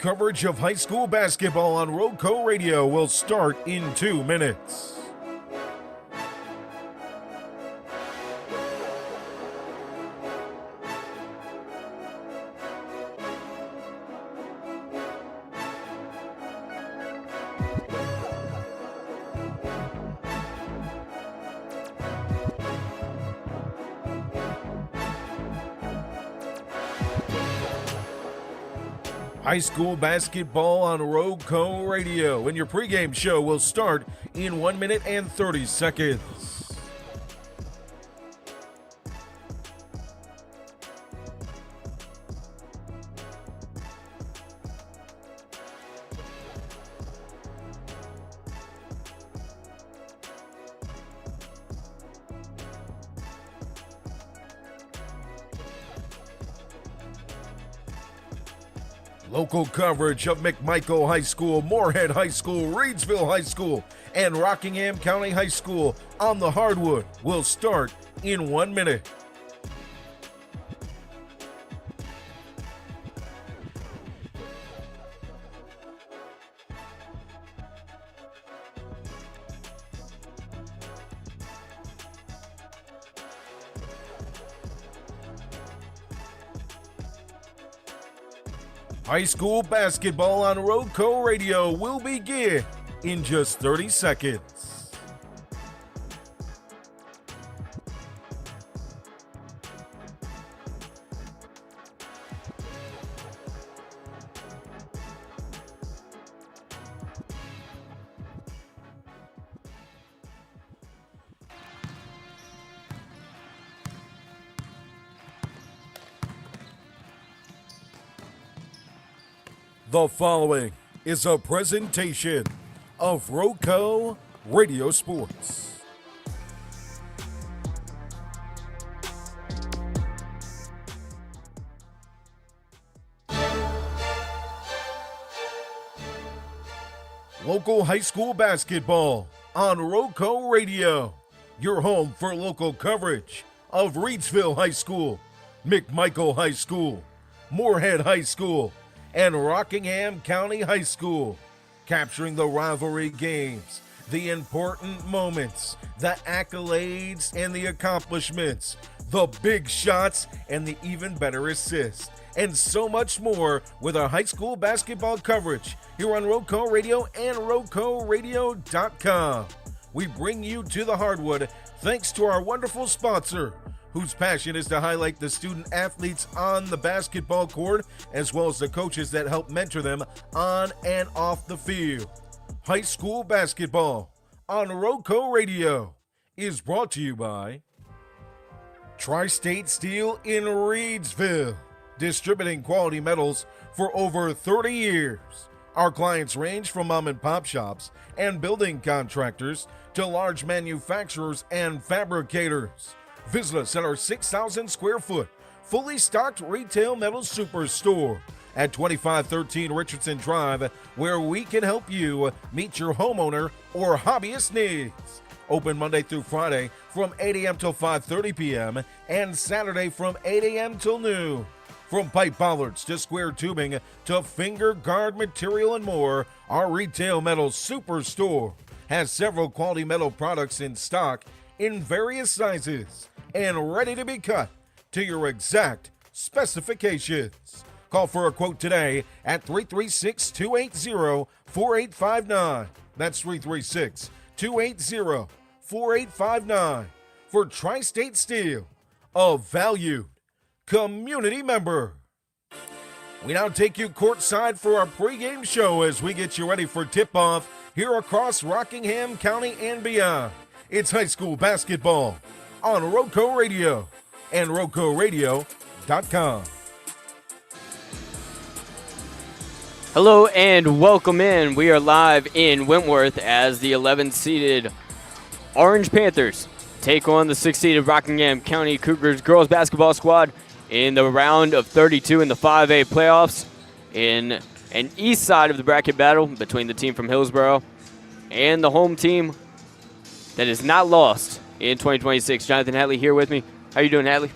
coverage of high school basketball on RoCo Radio will start in 2 minutes. High school basketball on RoCo Radio, and your pregame show will start in 1 minute and 30 seconds. Local coverage of McMichael High School, Moorhead High School, Reedsville High School, and Rockingham County High School on the hardwood will start in 1 minute. High school basketball on RoCo Radio will begin in just 30 seconds. The following is a presentation of RoCo Radio Sports. Local high school basketball on RoCo Radio, your home for local coverage of Reedsville High School, McMichael High School, Moorhead High School, and Rockingham County High School, capturing the rivalry games, the important moments, the accolades and the accomplishments, the big shots and the even better assists, and so much more with our high school basketball coverage here on RoCo Radio and RoCoRadio.com. We bring you to the hardwood thanks to our wonderful sponsor, whose passion is to highlight the student athletes on the basketball court, as well as the coaches that help mentor them on and off the field. High school basketball on RoCo Radio is brought to you by Tri-State Steel in Reedsville, distributing quality metals for over 30 years. Our clients range from mom and pop shops and building contractors to large manufacturers and fabricators. Visit us at our 6,000 square foot, fully stocked retail metal superstore at 2513 Richardson Drive, where we can help you meet your homeowner or hobbyist needs. Open Monday through Friday from 8 a.m. till 5:30 p.m. and Saturday from 8 a.m. till noon. From pipe bollards to square tubing to finger guard material and more, our retail metal superstore has several quality metal products in stock in various sizes and ready to be cut to your exact specifications. Call for a quote today at 336-280-4859. That's 336-280-4859 for Tri-State Steel, a valued community member. We now take you courtside for our pregame show as we get you ready for tip-off here across Rockingham County and beyond. It's high school basketball on RoCo Radio and RoCoRadio.com. Hello and welcome in. We are live in Wentworth as the 11th-seeded Orange Panthers take on the 6th-seeded Rockingham County Cougars girls basketball squad in the round of 32 in the 5A playoffs in an east side of the bracket battle between the team from Hillsborough and the home team that is not lost in 2026. Jonathan Hatley here with me. How you doing, Hatley?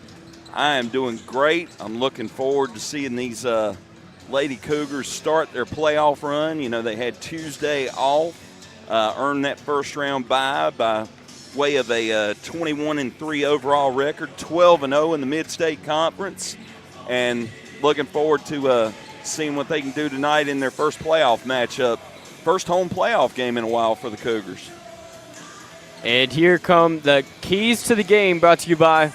I am doing great. I'm looking forward to seeing these Lady Cougars start their playoff run. You know, they had Tuesday off, earned that first round bye by way of a 21-3 overall record, 12-0 in the Mid-State Conference, and looking forward to seeing what they can do tonight in their first playoff matchup. First home playoff game in a while for the Cougars. And here come the keys to the game, brought to you by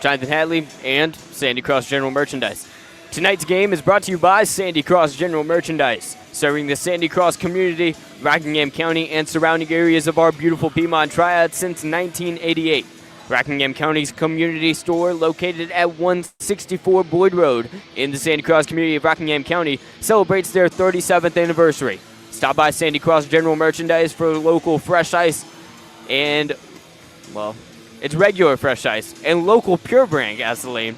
Jonathan Hatley and Sandy Cross General Merchandise. Tonight's game is brought to you by Sandy Cross General Merchandise, serving the Sandy Cross community, Rockingham County, and surrounding areas of our beautiful Piedmont Triad since 1988. Rockingham County's community store, located at 164 Boyd Road in the Sandy Cross community of Rockingham County, celebrates their 37th anniversary. Stop by Sandy Cross General Merchandise for local fresh ice and, well, it's regular fresh ice and local pure brand gasoline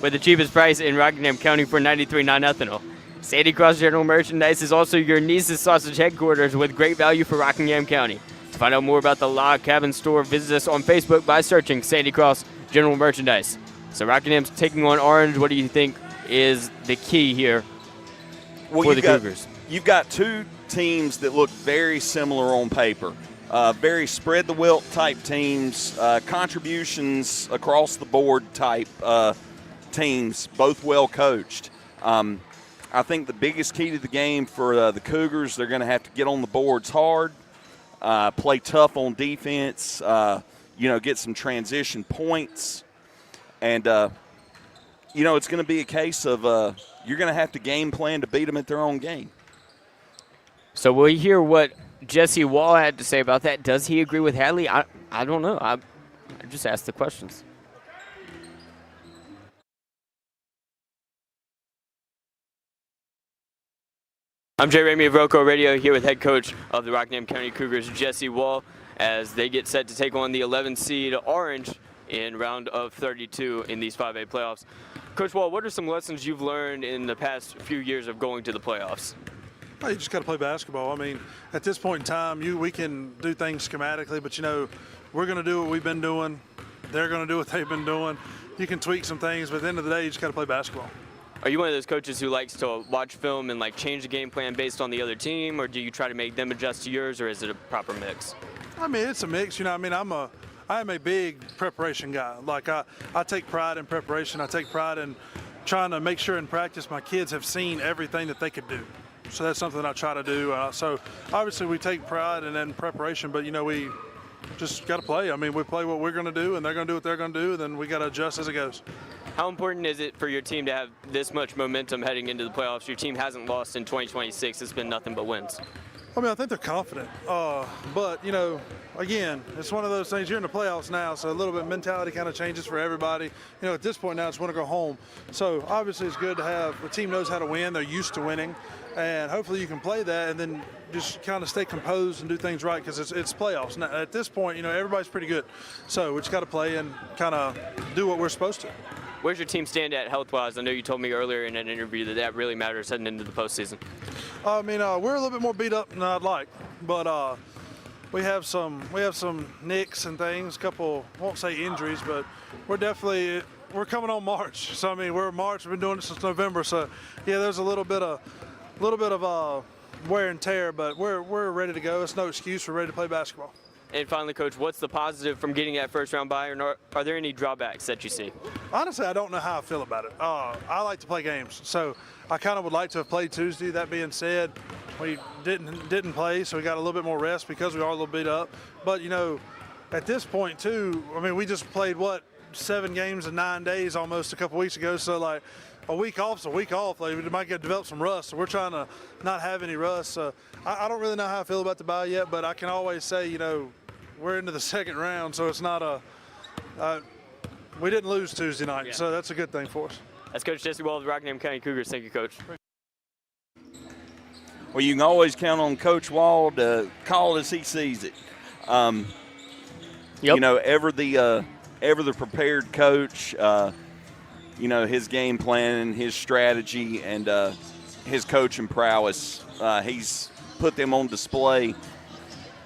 with the cheapest price in Rockingham County for 93 non-ethanol. Sandy Cross General Merchandise is also your niece's sausage headquarters with great value for Rockingham County. To find out more about the Log Cabin store, visit us on Facebook by searching Sandy Cross General Merchandise. So Rockingham's taking on Orange. What do you think is the key here for the Cougars? You've got two teams that look very similar on paper. Very spread the wealth type teams, contributions across the board type teams, both well coached. I think the biggest key to the game for the Cougars, they're going to have to get on the boards hard, play tough on defense, get some transition points. And, it's going to be a case of you're going to have to game plan to beat them at their own game. So we'll hear what Jesse Wall had to say about that. Does he agree with Hadley? I don't know. I just asked the questions. I'm Jay Ramey of RoCo Radio here with head coach of the Rockingham County Cougars, Jesse Wall, as they get set to take on the 11 seed Orange in round of 32 in these 5A playoffs. Coach Wall, what are some lessons you've learned in the past few years of going to the playoffs? Well, you just got to play basketball. I mean, at this point in time, we can do things schematically, but, we're going to do what we've been doing. They're going to do what they've been doing. You can tweak some things, but at the end of the day, you just got to play basketball. Are you one of those coaches who likes to watch film and change the game plan based on the other team, or do you try to make them adjust to yours, or is it a proper mix? I mean, it's a mix. I am a big preparation guy. I take pride in preparation. I take pride in trying to make sure in practice my kids have seen everything that they could do. So that's something that I try to do. So obviously we take pride in preparation, but we just got to play. I mean, we play what we're going to do, and they're going to do what they're going to do, and then we got to adjust as it goes. How important is it for your team to have this much momentum heading into the playoffs? Your team hasn't lost in 2026. It's been nothing but wins. I mean, I think they're confident. But, again, it's one of those things. You're in the playoffs now, so a little bit mentality kind of changes for everybody. At this point now, it's want to go home. So, obviously, it's good to have the team knows how to win. They're used to winning. And hopefully you can play that and then just kind of stay composed and do things right because it's playoffs. Now, at this point, everybody's pretty good. So we just got to play and kind of do what we're supposed to. Where's your team stand at health-wise? I know you told me earlier in an interview that really matters heading into the postseason. I mean, we're a little bit more beat up than I'd like, but we have some nicks and things. A couple, won't say injuries, but we're coming on March. So I mean, we're in March. We've been doing it since November. So yeah, there's a little bit of wear and tear, but we're ready to go. It's no excuse. We're ready to play basketball. And finally, Coach, what's the positive from getting that first round bye, or are there any drawbacks that you see? Honestly, I don't know how I feel about it. I like to play games, so I kind of would like to have played Tuesday. That being said, we didn't play, so we got a little bit more rest because we are a little beat up. But at this point too, I mean, we just played 7 games in 9 days almost a couple weeks ago. So a week off's a week off. We might develop some rust. So we're trying to not have any rust. So I don't really know how I feel about the bye yet, but I can always say, we're into the second round, so it's not we didn't lose Tuesday night, so that's a good thing for us. That's Coach Jesse Wall of the Rockingham County Cougars. Thank you, Coach. Well, you can always count on Coach Wall to call as he sees it. Yep. Ever the prepared coach. His game plan and his strategy and his coaching prowess. He's put them on display.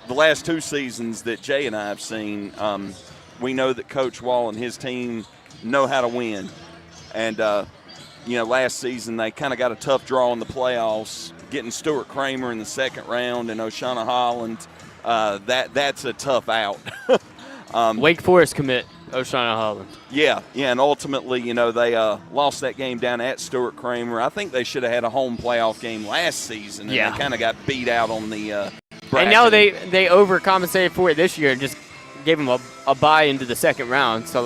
The last 2 seasons that Jay and I have seen, we know that Coach Wall and his team know how to win. And last season they kind of got a tough draw in the playoffs, getting Stuart Kramer in the second round and O'Shauna Holland. That's a tough out. Wake Forest commit O'Shauna Holland. Yeah, and ultimately, they lost that game down at Stuart Kramer. I think they should have had a home playoff game last season, and they kind of got beat out on the bracket. And now they overcompensated for it this year and just gave them a bye into the second round. So,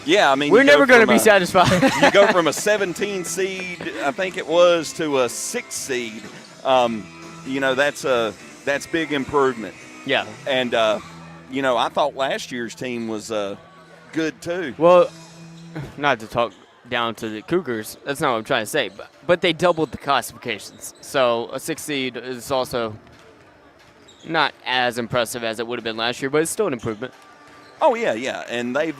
yeah, I mean, we're never going to be satisfied. You go from a 17 seed, I think it was, to a 6 seed. That's big improvement. Yeah. And, I thought last year's team was good too. Well, not to talk down to the Cougars. That's not what I'm trying to say. But they doubled the classifications. So a 6 seed is also not as impressive as it would have been last year, but it's still an improvement. Oh, yeah. And they've,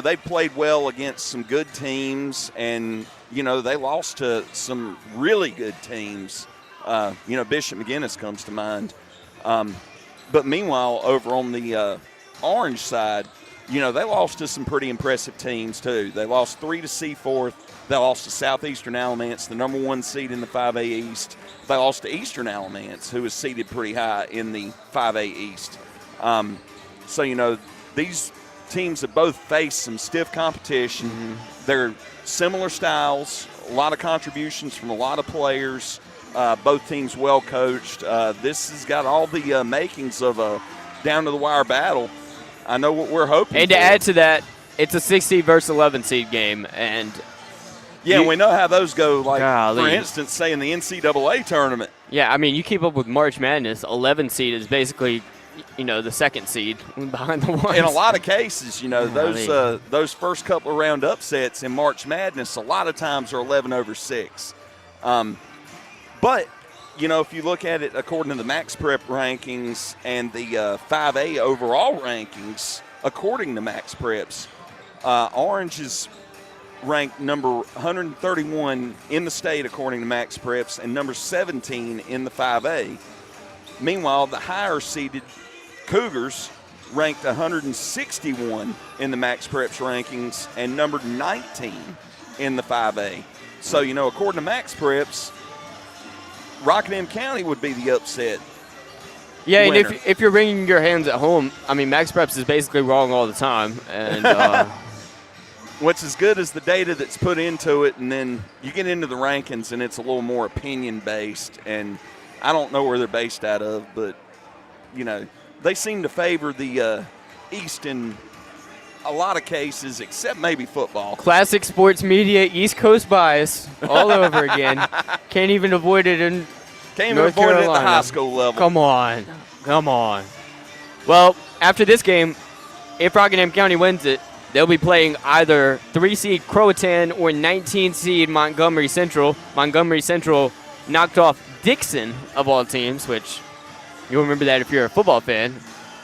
they've played well against some good teams, and, they lost to some really good teams. Bishop McGuinness comes to mind. But meanwhile, over on the Orange side, they lost to some pretty impressive teams too. They lost 3 to Seaforth. They lost to Southeastern Alamance, the number 1 seed in the 5A East. They lost to Eastern Alamance, who was seeded pretty high in the 5A East. So, these teams have both faced some stiff competition. Mm-hmm. They're similar styles, a lot of contributions from a lot of players. Both teams well coached. This has got all the makings of a down-to-the-wire battle. I know what we're hoping And for. to add to that, it's a 6 seed versus 11 seed game. And we know how those go, golly. For instance, say in the NCAA tournament. Yeah, I mean, you keep up with March Madness. 11 seed is basically, the second seed behind the ones. In a lot of cases, those first couple of round upsets in March Madness a lot of times are 11 over 6. But, if you look at it according to the Max Prep rankings and the 5A overall rankings, according to Max Preps, Orange is ranked number 131 in the state according to Max Preps and number 17 in the 5A. Meanwhile, the higher seeded Cougars ranked 161 in the Max Preps rankings and numbered 19 in the 5A. So, according to Max Preps, Rockingham County would be the upset. Yeah, winner. And if you're wringing your hands at home, I mean, Max Preps is basically wrong all the time. And what's as good as the data that's put into it, and then you get into the rankings, and it's a little more opinion-based. And I don't know where they're based out of, but, they seem to favor the East in a lot of cases, except maybe football. Classic sports media, East Coast bias all over again. Can't even avoid it in North Carolina. It at the high school level. Come on. Well, after this game, if Rockingham County wins it, they'll be playing either 3-seed Croatan or 19-seed Montgomery Central. Montgomery Central knocked off Dixon, of all teams, which you'll remember that if you're a football fan.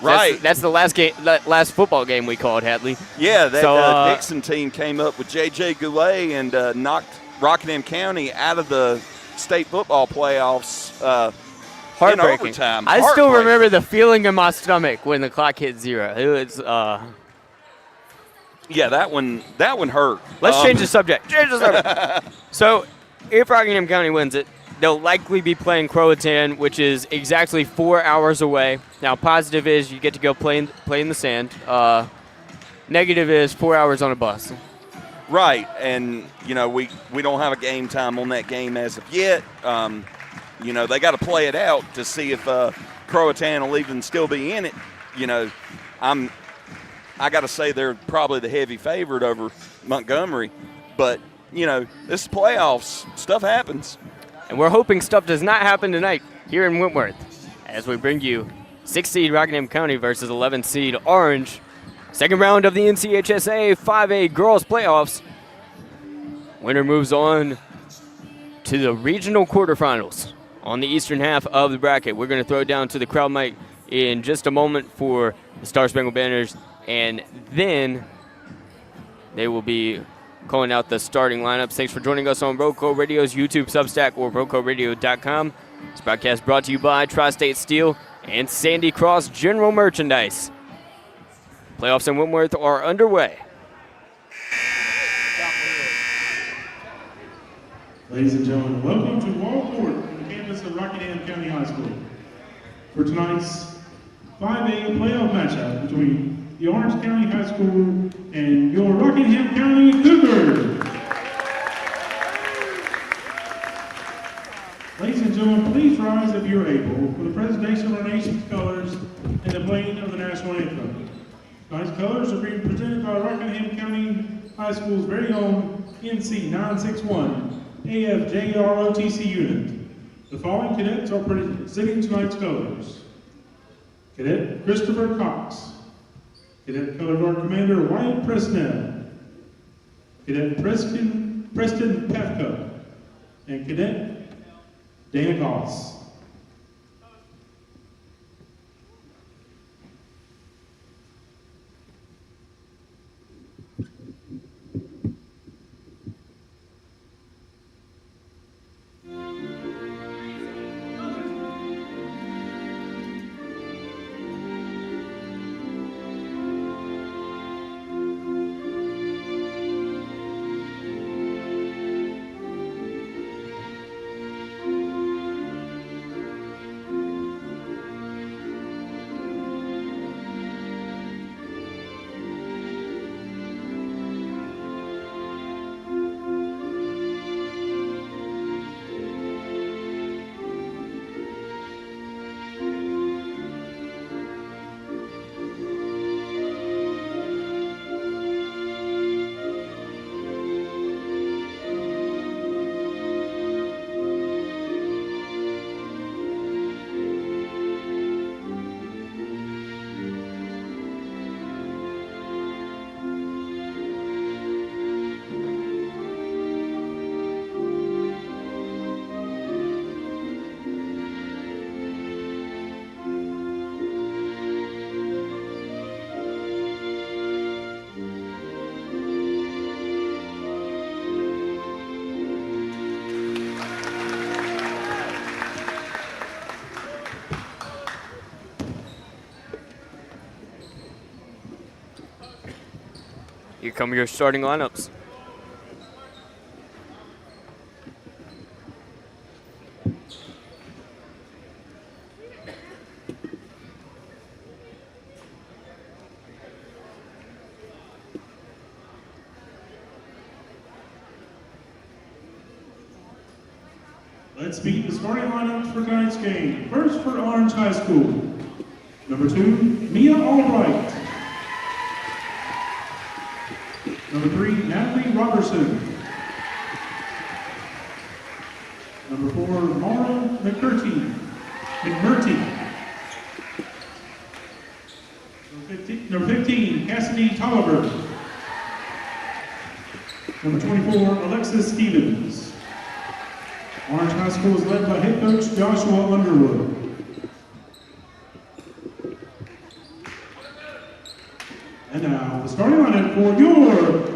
Right. That's the last football game we called, Hatley. Yeah, that Dixon team came up with J.J. Goulet and knocked Rockingham County out of the state football playoffs in overtime. I still remember the feeling in my stomach when the clock hit 0. It was yeah, that one hurt. Let's change the subject. So, if Rockingham County wins it, they'll likely be playing Croatan, which is exactly 4 hours away. Now, positive is you get to go play in the sand. Negative is 4 hours on a bus. Right, and, we don't have a game time on that game as of yet. They got to play it out to see if Croatan will even still be in it. I got to say they're probably the heavy favorite over Montgomery. But, this is playoffs. Stuff happens. And we're hoping stuff does not happen tonight here in Wentworth as we bring you 6-seed Rockingham County versus 11-seed Orange. Second round of the NCHSAA 5A girls playoffs. Winner moves on to the regional quarterfinals on the eastern half of the bracket. We're going to throw it down to the crowd mic in just a moment for the Star Spangled Banners, and then they will be calling out the starting lineups. Thanks for joining us on RoCo Radio's YouTube, Substack, or RoCoRadio.com. This broadcast brought to you by Tri-State Steel and Sandy Cross General Merchandise. Playoffs in Wentworth are underway. Ladies and gentlemen, welcome to Wall Court on the campus of Rockingham County High School for tonight's 5A playoff matchup between the Orange County High School and your Rockingham County Cougars. Ladies and gentlemen, please rise if you're able for the presentation of our nation's colors and the playing of the national anthem. Tonight's colors are being presented by Rockingham County High School's very own NC 961 AFJROTC unit. The following cadets are presenting tonight's colors. Cadet Christopher Cox. Cadet Color Guard Commander Wyatt Presnell. Cadet Preston Pefko. And Cadet Dana Goss. Here come your starting lineups. Let's meet the starting lineups for tonight's game. First for Orange High School. Number 2, Mia Albright. Number 3, Natalie Robertson. Number 4, Mara McMurty. Number 15, Cassidy Tolliver. Number 24, Alexis Stevens. Orange High School is led by head coach Joshua Underwood. And now, the starting lineup for your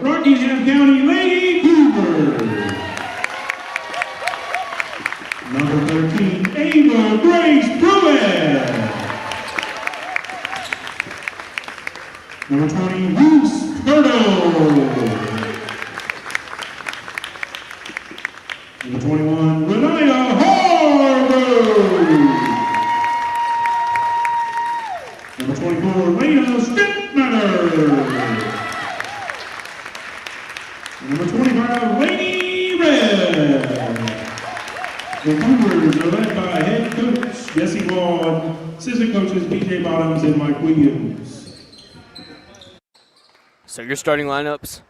Rockingham County Lady Cougars. Number 13, Ava Grace Pruitt. Number 20, Bruce Purdo. Number 21, Renaya Hargrove. Number 24, Lena Strittmatter. Number 25, Lady Red. The Cougars are led by head coach Jesse Ward, assistant coaches BJ Bottoms and Mike Williams. So your starting lineups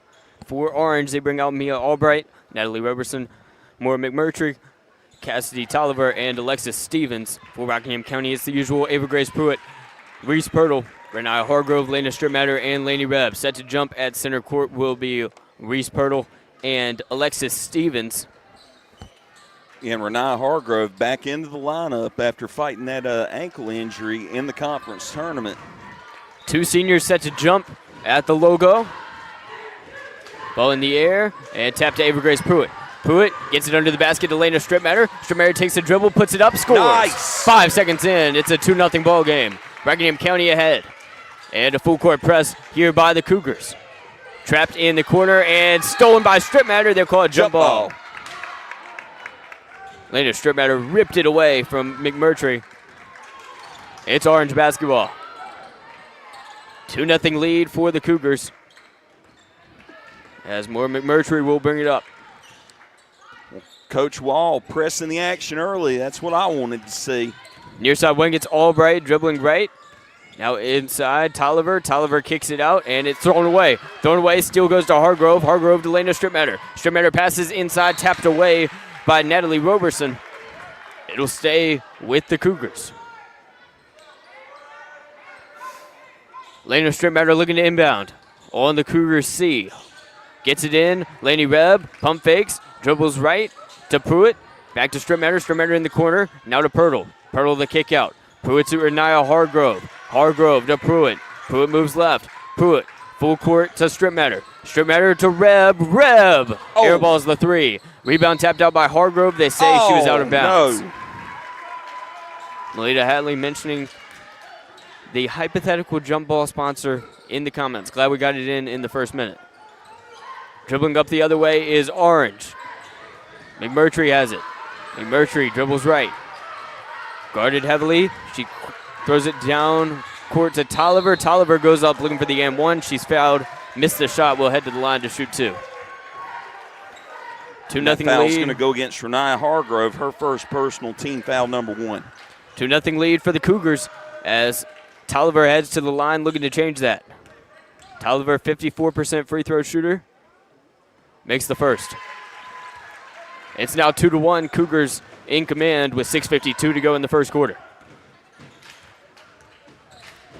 for Orange, they bring out Mia Albright, Natalie Robertson, Maura McMurtry, Cassidy Tolliver, and Alexis Stevens. For Rockingham County, it's the usual Ava Grace Pruitt, Reese Pirtle, Renaya Hargrove, Lena Strittmatter, and Laney Reb. Set to jump at center court will be Reese Pirtle and Alexis Stevens. And Renaya Hargrove back into the lineup after fighting that ankle injury in the conference tournament. Two seniors set to jump at the logo. Ball in the air and tap to Ava Grace Pruitt. Pruitt gets it under the basket to Lena Strittmatter. Strittmatter takes the dribble, puts it up, scores. Nice. 5 seconds in, it's a 2-0 ball game. Rockingham County ahead. And a full court press here by the Cougars. Trapped in the corner and stolen by Strittmatter. They'll call it jump ball. Lena Stripmatter ripped it away from McMurtry. It's Orange basketball. 2-0 lead for the Cougars. As more McMurtry will bring it up. Coach Wall pressing the action early. That's what I wanted to see. Near side wing, it's Albright dribbling right. Now inside, Tolliver. Tolliver kicks it out, and it's thrown away. Thrown away, steal goes to Hargrove. Hargrove to Lena Stripmatter. Stripmatter passes inside, tapped away by Natalie Roberson. It'll stay with the Cougars. Lena Stripmatter looking to inbound. On the Cougars C. Gets it in. Laney Reb, pump fakes, dribbles right to Pruitt. Back to Stripmatter. Stripmatter in the corner. Now to Pirtle. Pirtle the kick out. Pruitt to Ernaya Hargrove. Hargrove to Pruitt. Pruitt moves left. Pruitt full court to Stripmatter. Stripmatter to Reb. Reb airballs the three. Rebound tapped out by Hargrove. They say she was out of bounds. No. Melita Hatley mentioning the hypothetical jump ball sponsor in the comments. Glad we got it in the first minute. Dribbling up the other way is Orange. McMurtry has it. McMurtry dribbles right. Guarded heavily. She throws it down court to Tolliver. Tolliver goes up looking for the and one. She's fouled. Missed the shot. Will head to the line to shoot two. 2-0 lead. Foul's going to go against Renaya Hargrove, her first personal team foul number 1. 2-0 lead for the Cougars as Tolliver heads to the line looking to change that. Tolliver, 54% free throw shooter, makes the first. It's now 2-1. Cougars in command with 6:52 to go in the first quarter.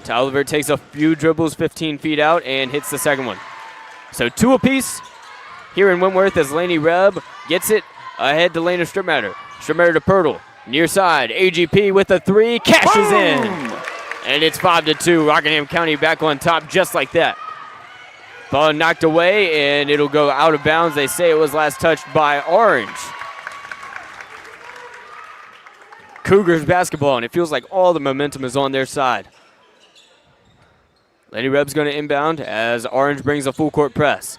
Tolliver takes a few dribbles 15 feet out and hits the second one. So 2 apiece here in Wentworth as Laney Reb gets it ahead to Lena Stripmatter. Stripmatter to Pirtle. Near side, AGP with a 3, cashes in. And it's 5-2. Rockingham County back on top just like that. Ball knocked away, and it'll go out of bounds. They say it was last touched by Orange. Cougars basketball, and it feels like all the momentum is on their side. Lady Reb's going to inbound as Orange brings a full court press.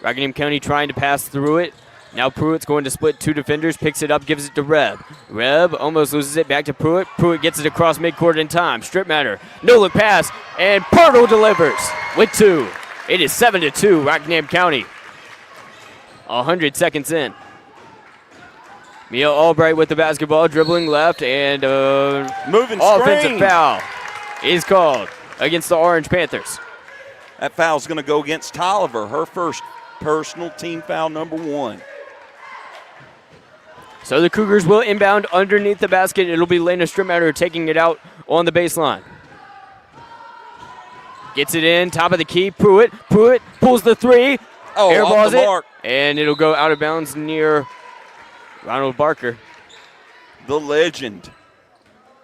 Rockingham County trying to pass through it. Now Pruitt's going to split 2 defenders, picks it up, gives it to Reb. Reb almost loses it, back to Pruitt. Pruitt gets it across midcourt in time. Stripmatter, no-look pass, and Pirtle delivers with 2. It is 7-2, Rockingham County. 100 seconds in. Mia Albright with the basketball, dribbling left, and moving offensive foul is called against the Orange Panthers. That foul's going to go against Tolliver, her first personal team foul number 1. So the Cougars will inbound underneath the basket. It'll be Lena Stripmatter taking it out on the baseline. Gets it in, top of the key. Pruitt pulls the 3. Airballs it, mark. And it'll go out of bounds near Ronald Barker. The legend.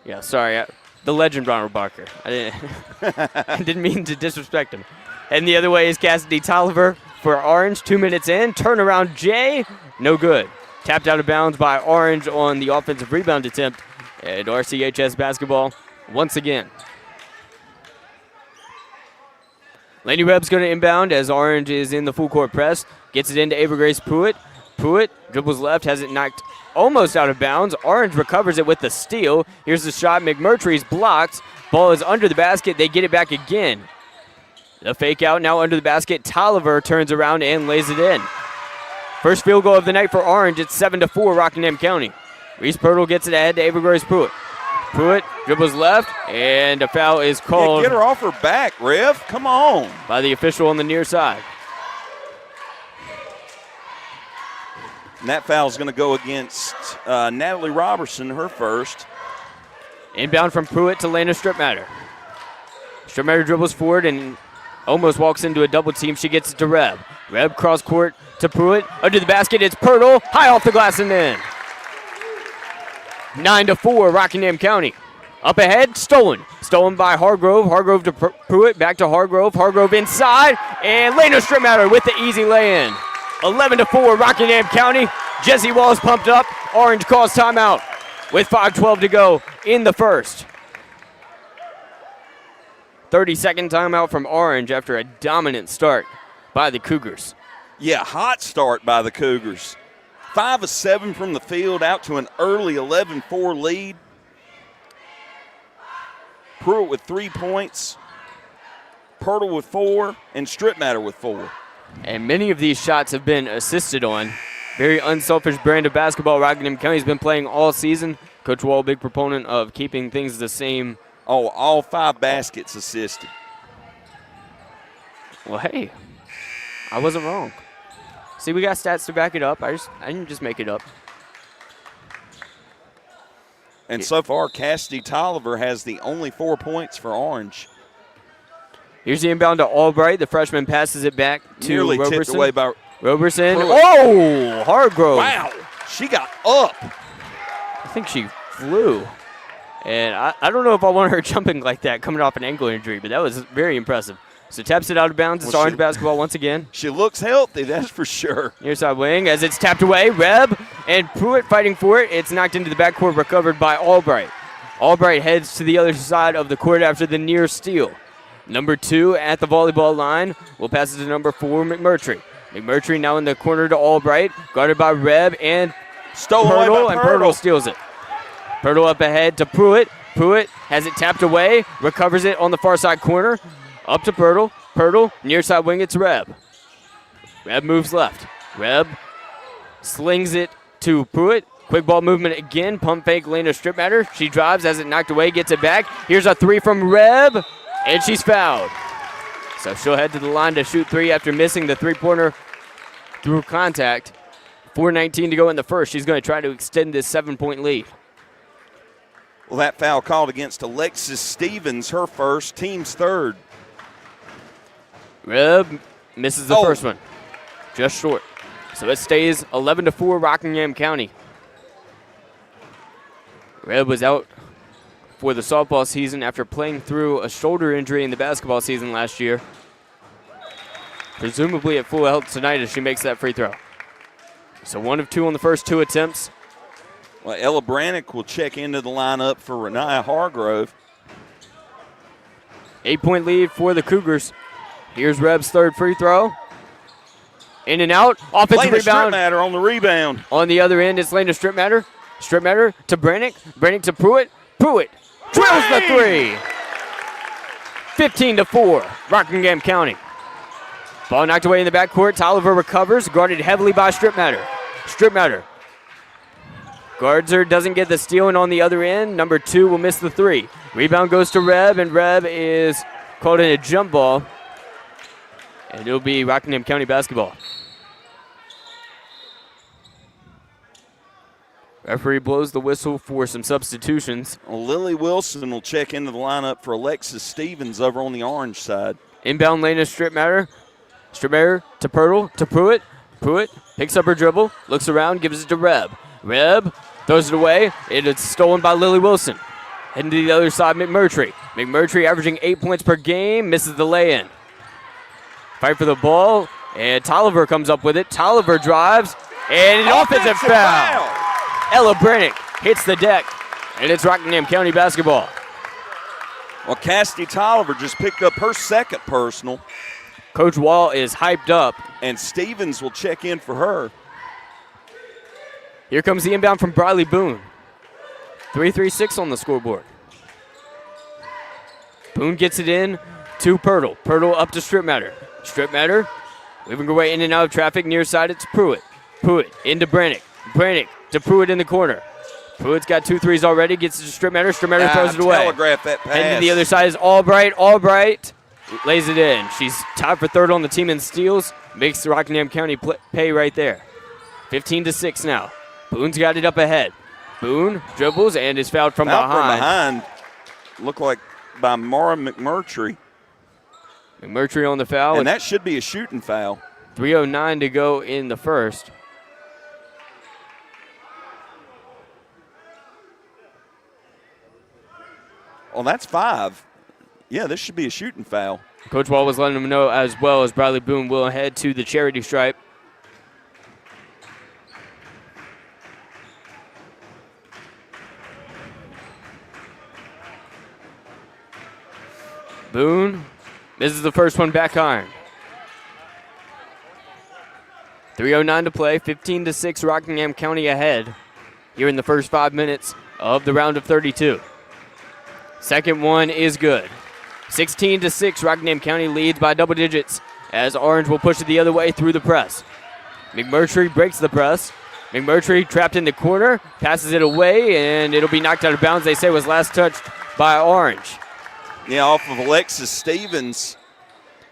Yeah, sorry. The legend Ronald Barker. I didn't mean to disrespect him. And the other way is Cassidy Tolliver for Orange. 2 minutes in. Turnaround J. No good. Tapped out of bounds by Orange on the offensive rebound attempt. And RCHS basketball once again. Laney Reb's going to inbound as Orange is in the full court press. Gets it into Ava Grace Pruitt. Pruitt dribbles left, has it knocked almost out of bounds. Orange recovers it with the steal. Here's the shot. McMurtry's blocked. Ball is under the basket. They get it back again. The fake out now under the basket. Tolliver turns around and lays it in. First field goal of the night for Orange. It's 7-4 Rockingham County. Reese Pirtle gets it ahead to Ava Grace Pruitt. Pruitt dribbles left, and a foul is called. Yeah, get her off her back, Rev. Come on. By the official on the near side. And that foul is going to go against Natalie Robertson, her first. Inbound from Pruitt to Lena Stripmatter. Stripmatter dribbles forward and almost walks into a double team. She gets it to Reb. Reb cross court to Pruitt. Under the basket, it's Pirtle. High off the glass and in. 9-4, Rockingham County. Up ahead, stolen. Stolen by Hargrove. Hargrove to Pruitt. Back to Hargrove. Hargrove inside. And Lena Stripmatter with the easy lay-in. 11-4, Rockingham County. Jesse Walls pumped up. Orange calls timeout with 5:12 to go in the first. 30-second timeout from Orange after a dominant start by the Cougars. Yeah, hot start by the Cougars. 5 of 7 from the field, out to an early 11-4 lead. Pruitt with 3 points, Pirtle with 4, and Strittmatter with 4. And many of these shots have been assisted on. Very unselfish brand of basketball Rockingham County's been playing all season. Coach Wall, big proponent of keeping things the same. Oh, all 5 baskets assisted. Well, hey, I wasn't wrong. See, we got stats to back it up. I didn't just make it up. And so far, Cassidy Tolliver has the only 4 points for Orange. Here's the inbound to Albright. The freshman passes it back to Nearly Roberson. tipped away by Roberson. Pruitt. Oh, Hargrove. Wow, she got up. I think she flew. And I don't know if I want her jumping like that coming off an ankle injury, but that was very impressive. So taps it out of bounds. It's Orange basketball once again. She looks healthy, that's for sure. Near side wing as it's tapped away. Reb and Pruitt fighting for it. It's knocked into the backcourt, recovered by Albright. Albright heads to the other side of the court after the near steal. Number 2 at the volleyball line will pass it to number 4, McMurtry. McMurtry now in the corner to Albright, guarded by Reb and Stolen away by and Pirtle steals it. Pirtle up ahead to Pruitt. Pruitt has it tapped away, recovers it on the far side corner. Up to Pirtle. Pirtle, near side wing, it's Reb. Reb moves left. Reb slings it to Pruitt. Quick ball movement again. Pump fake, Lena Strittmatter. She drives, has it knocked away, gets it back. Here's a 3 from Reb, and she's fouled. So she'll head to the line to shoot 3 after missing the 3-pointer through contact. 4:19 to go in the first. She's going to try to extend this 7-point lead. Well, that foul called against Alexis Stevens, her first, team's third. Reb misses the first one. Just short. So it stays 11-4 Rockingham County. Reb was out for the softball season after playing through a shoulder injury in the basketball season last year. Presumably at full health tonight as she makes that free throw. So 1 of 2 on the first 2 attempts. Well, Ella Brannick will check into the lineup for Renaya Hargrove. 8-point lead for the Cougars. Here's Reb's third free throw. In and out. Offensive rebound. Strittmatter on the rebound. On the other end, it's Lena Strittmatter. Strittmatter to Brannick. Brannick to Pruitt. Pruitt drills the 3. 15-4, Rockingham County. Ball knocked away in the backcourt. Tolliver recovers, guarded heavily by Strittmatter. Strittmatter guards her, doesn't get the steal, and on the other end, number 2 will miss the 3. Rebound goes to Reb, and Reb is called in a jump ball. And it'll be Rockingham County basketball. Referee blows the whistle for some substitutions. Lily Wilson will check into the lineup for Alexis Stevens over on the orange side. Inbound lane is Strittmatter. Strittmatter to Pirtle, to Pruitt. Pruitt picks up her dribble, looks around, gives it to Reb. Reb throws it away. It is stolen by Lily Wilson. Heading to the other side, McMurtry. McMurtry averaging 8 points per game, misses the lay-in. Fight for the ball, and Tolliver comes up with it. Tolliver drives, and an offensive foul. Ella Brennick hits the deck, and it's Rockingham County basketball. Well, Cassidy Tolliver just picked up her second personal. Coach Wall is hyped up. And Stevens will check in for her. Here comes the inbound from Briley Boone. 3-3-6 on the scoreboard. Boone gets it in to Pirtle. Pirtle up to Strittmatter. Strittmatter weaving her way in and out of traffic. Near side, it's Pruitt. Pruitt into Brannick. Brannick to Pruitt in the corner. Pruitt's got 2 threes already. Gets it to Strittmatter. Strittmatter throws it away. Telegraph that pass. And to the other side is Albright. Albright lays it in. She's tied for third on the team in steals. Makes the Rockingham County pay right there. 15-6 now. Boone's got it up ahead. Boone dribbles and is fouled from behind. Looked like by Mara McMurtry. McMurtry on the foul. And that should be a shooting foul. 3:09 to go in the first. Well, that's 5. Yeah, this should be a shooting foul. Coach Wall was letting them know as well as Briley Boone will head to the charity stripe. Boone, this is the first one back iron. 3:09 to play, 15-6 Rockingham County ahead here in the first 5 minutes of the round of 32. Second one is good. 16-6 Rockingham County leads by double digits as Orange will push it the other way through the press. McMurtry breaks the press. McMurtry trapped in the corner, passes it away, and it'll be knocked out of bounds. They say was last touched by Orange. Yeah, off of Alexis Stevens.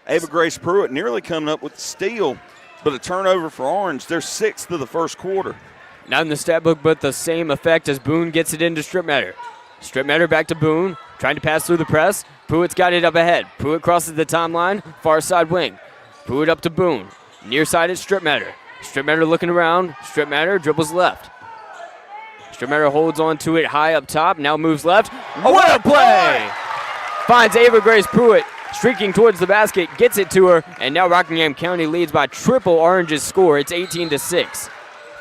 Ava Grace Pruitt nearly coming up with the steal, but a turnover for Orange. They're 6th of the first quarter. Not in the stat book, but the same effect as Boone gets it into Stripmatter. Stripmatter back to Boone, trying to pass through the press. Pruitt's got it up ahead. Pruitt crosses the timeline, far side wing. Pruitt up to Boone. Near side is Stripmatter. Stripmatter looking around. Stripmatter dribbles left. Stripmatter holds on to it high up top, now moves left. What a play! Finds Ava Grace Pruitt streaking towards the basket, gets it to her, and now Rockingham County leads by triple Orange's score. It's 18-6.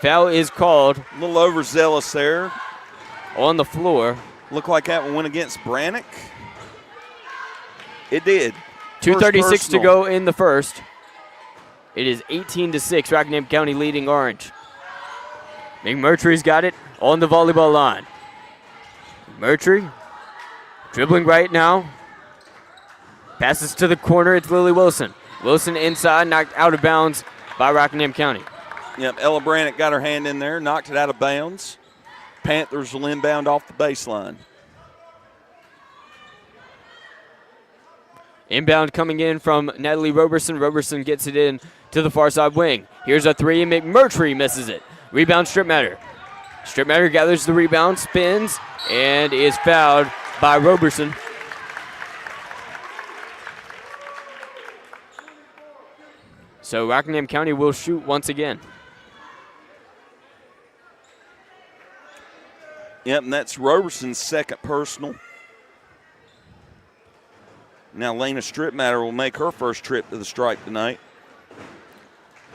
Foul is called. A little overzealous there. On the floor. Looked like that one went against Brannick. It did. 2:36 to go in the first. It is 18-6, Rockingham County leading Orange. McMurtry's got it on the volleyball line. McMurtry dribbling right now. Passes to the corner, it's Lily Wilson. Wilson inside, knocked out of bounds by Rockingham County. Yep, Ella Brannick got her hand in there, knocked it out of bounds. Panthers will inbound off the baseline. Inbound coming in from Natalie Roberson. Roberson gets it in to the far side wing. Here's a three, and McMurtry misses it. Rebound Stripmatter. Stripmatter gathers the rebound, spins, and is fouled by Roberson. So Rockingham County will shoot once again. Yep, and that's Roberson's second personal. Now Lena Stripmatter will make her first trip to the stripe tonight.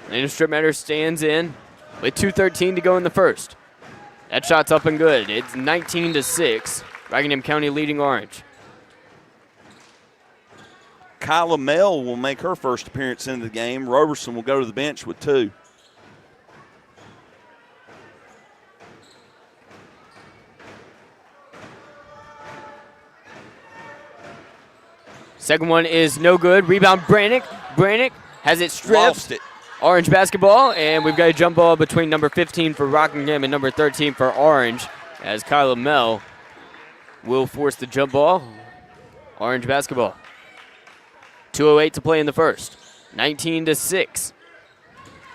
Lena Stripmatter stands in with 2:13 to go in the first. That shot's up and good. It's 19-6. Rockingham County leading Orange. Kyla Mell will make her first appearance in the game. Roberson will go to the bench with 2. Second one is no good. Rebound Brannick. Brannick has it stripped. Lost it. Orange basketball, and we've got a jump ball between number 15 for Rockingham and number 13 for Orange, as Kyla Mell will force the jump ball. Orange basketball. 2:08 to play in the first. 19-6.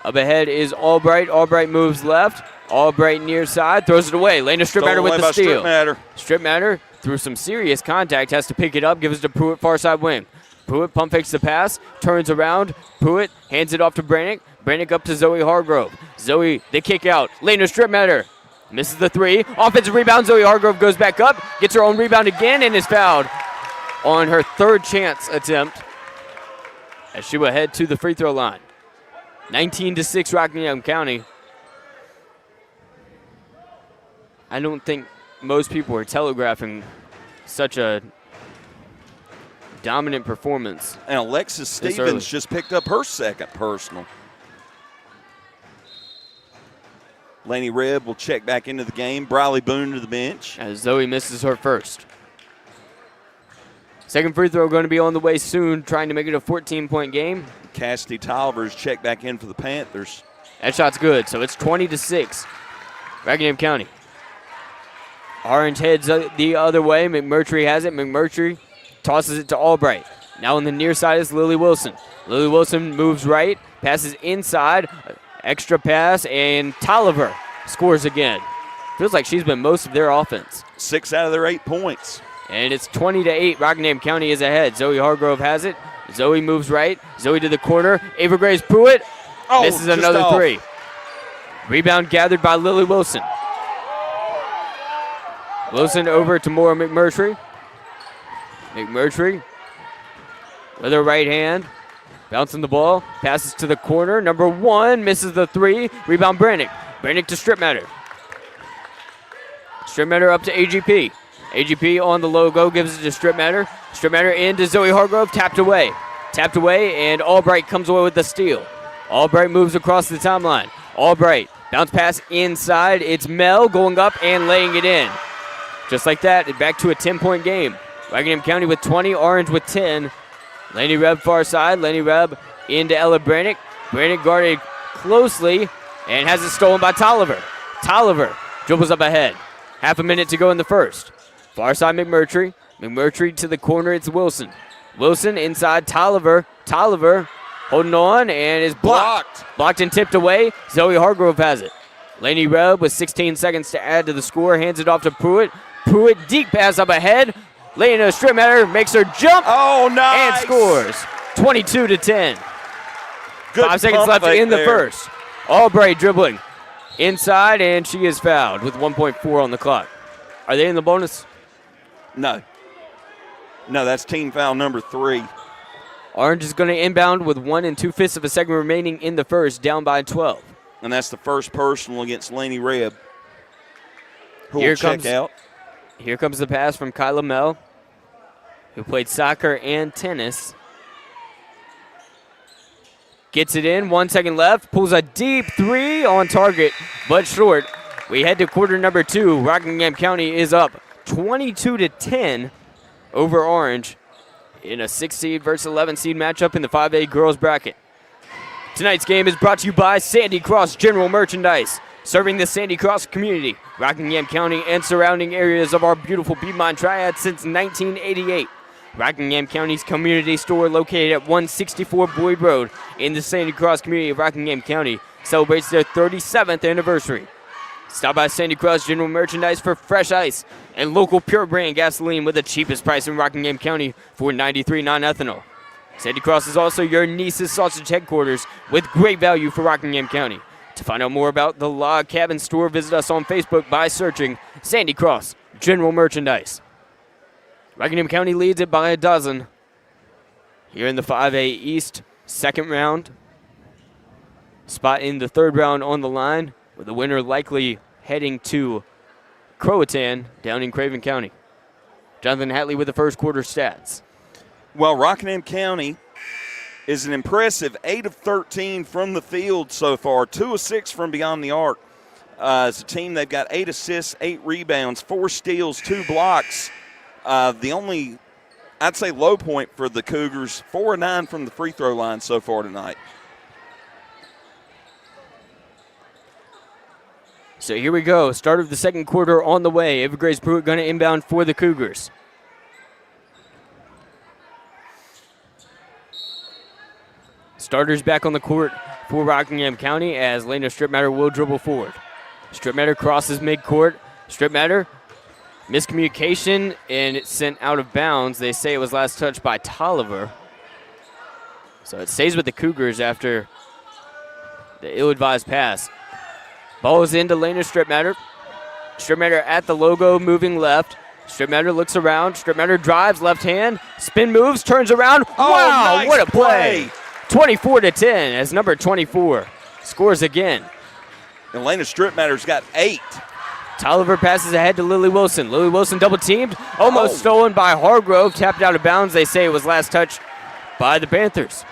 Up ahead is Albright. Albright moves left. Albright near side, throws it away. Lena Stripmatter with the steal. Stripmatter, through some serious contact, has to pick it up, gives it to Pruitt, far side wing. Pruitt pump fakes the pass, turns around. Pruitt hands it off to Brannick. Brannick up to Zoe Hargrove. Zoe, the kick out. Lena Stripmatter misses the three. Offensive rebound. Zoe Hargrove goes back up, gets her own rebound again, and is fouled on her third chance attempt as she will head to the free throw line. 19-6 Rockingham County. I don't think most people are telegraphing such a dominant performance. And Alexis Stevens just picked up her second personal. Laney Rebb will check back into the game. Briley Boone to the bench. As Zoe misses her first. Second free throw going to be on the way soon, trying to make it a 14-point game. Cassidy Tolliver's checked back in for the Panthers. That shot's good, so it's 20-6. Rockingham County. Orange heads the other way. McMurtry has it. McMurtry tosses it to Albright. Now on the near side is Lily Wilson. Lily Wilson moves right, passes inside, extra pass, and Tolliver scores again. Feels like she's been most of their offense. 6 out of their 8 points. And it's 20-8. Rockingham County is ahead. Zoe Hargrove has it. Zoe moves right. Zoe to the corner. Ava Grace Pruitt misses another three. Rebound gathered by Lily Wilson. Wilson over to Maura McMurtry. McMurtry with her right hand. Bouncing the ball. Passes to the corner. Number 1 misses the three. Rebound Brannick. Brannick to Stripmatter. Stripmatter up to AGP. AGP on the logo, gives it to Stripmatter. Stripmatter into Zoe Hargrove, tapped away. Tapped away, and Albright comes away with the steal. Albright moves across the timeline. Albright, bounce pass inside. It's Mel going up and laying it in. Just like that, back to a 10-point game. Rockingham County with 20, Orange with 10. Laney Reb far side. Laney Reb into Ella Brannick. Brannick guarded closely and has it stolen by Tolliver. Tolliver dribbles up ahead. Half a minute to go in the first. Far side McMurtry. McMurtry to the corner, it's Wilson. Wilson inside Tolliver. Tolliver holding on and is blocked. Blocked and tipped away. Zoe Hargrove has it. Laney Reb with 16 seconds to add to the score. Hands it off to Pruitt. Pruitt deep pass up ahead. Laying a strip at her, makes her jump. Oh, nice. And scores. 22-10. Good 5 seconds left in the first. Albright dribbling inside, and she is fouled with 1.4 on the clock. Are they in the bonus? No. No, that's team foul number 3. Orange is going to inbound with 1 2/5 of a second remaining in the first, down by 12. And that's the first personal against Laney Reb. Who Here will check comes- out. Here comes the pass from Kyla Mel, who played soccer and tennis. Gets it in, 1 second left, pulls a deep 3 on target, but short. We head to quarter number 2. Rockingham County is up 22-10 over Orange in a 6 seed versus 11 seed matchup in the 5A girls bracket. Tonight's game is brought to you by Sandy Cross General Merchandise, serving the Sandy Cross community, Rockingham County, and surrounding areas of our beautiful Piedmont Triad since 1988. Rockingham County's community store, located at 164 Boyd Road in the Sandy Cross community of Rockingham County, celebrates their 37th anniversary. Stop by Sandy Cross General Merchandise for fresh ice and local pure brand gasoline with the cheapest price in Rockingham County for 93 non-ethanol. Sandy Cross is also your niece's sausage headquarters with great value for Rockingham County. To find out more about the Log Cabin store, visit us on Facebook by searching Sandy Cross General Merchandise. Rockingham County leads it by a dozen here in the 5A East second round. Spot in the third round on the line, with the winner likely heading to Croatan down in Craven County. Jonathan Hatley with the first quarter stats. Well, Rockingham County is an impressive 8 of 13 from the field so far, 2 of 6 from beyond the arc. As a team, they've got 8 assists, 8 rebounds, 4 steals, 2 blocks. The only, I'd say, low point for the Cougars, 4 of 9 from the free throw line so far tonight. So here we go. Start of the second quarter on the way. Evergrace Pruitt going to inbound for the Cougars. Starters back on the court for Rockingham County as Lena Stripmatter will dribble forward. Stripmatter crosses midcourt. Stripmatter, miscommunication, and it's sent out of bounds. They say it was last touched by Tolliver. So it stays with the Cougars after the ill-advised pass. Ball is into Lena Stripmatter. Stripmatter at the logo, moving left. Stripmatter looks around. Stripmatter drives, left hand. Spin moves, turns around. Oh, wow, nice what a play. 24-10 as number 24 scores again. Elena Stripmatter's got 8. Tolliver passes ahead to Lily Wilson. Lily Wilson double teamed, almost stolen by Hargrove, tapped out of bounds. They say it was last touched by the Panthers.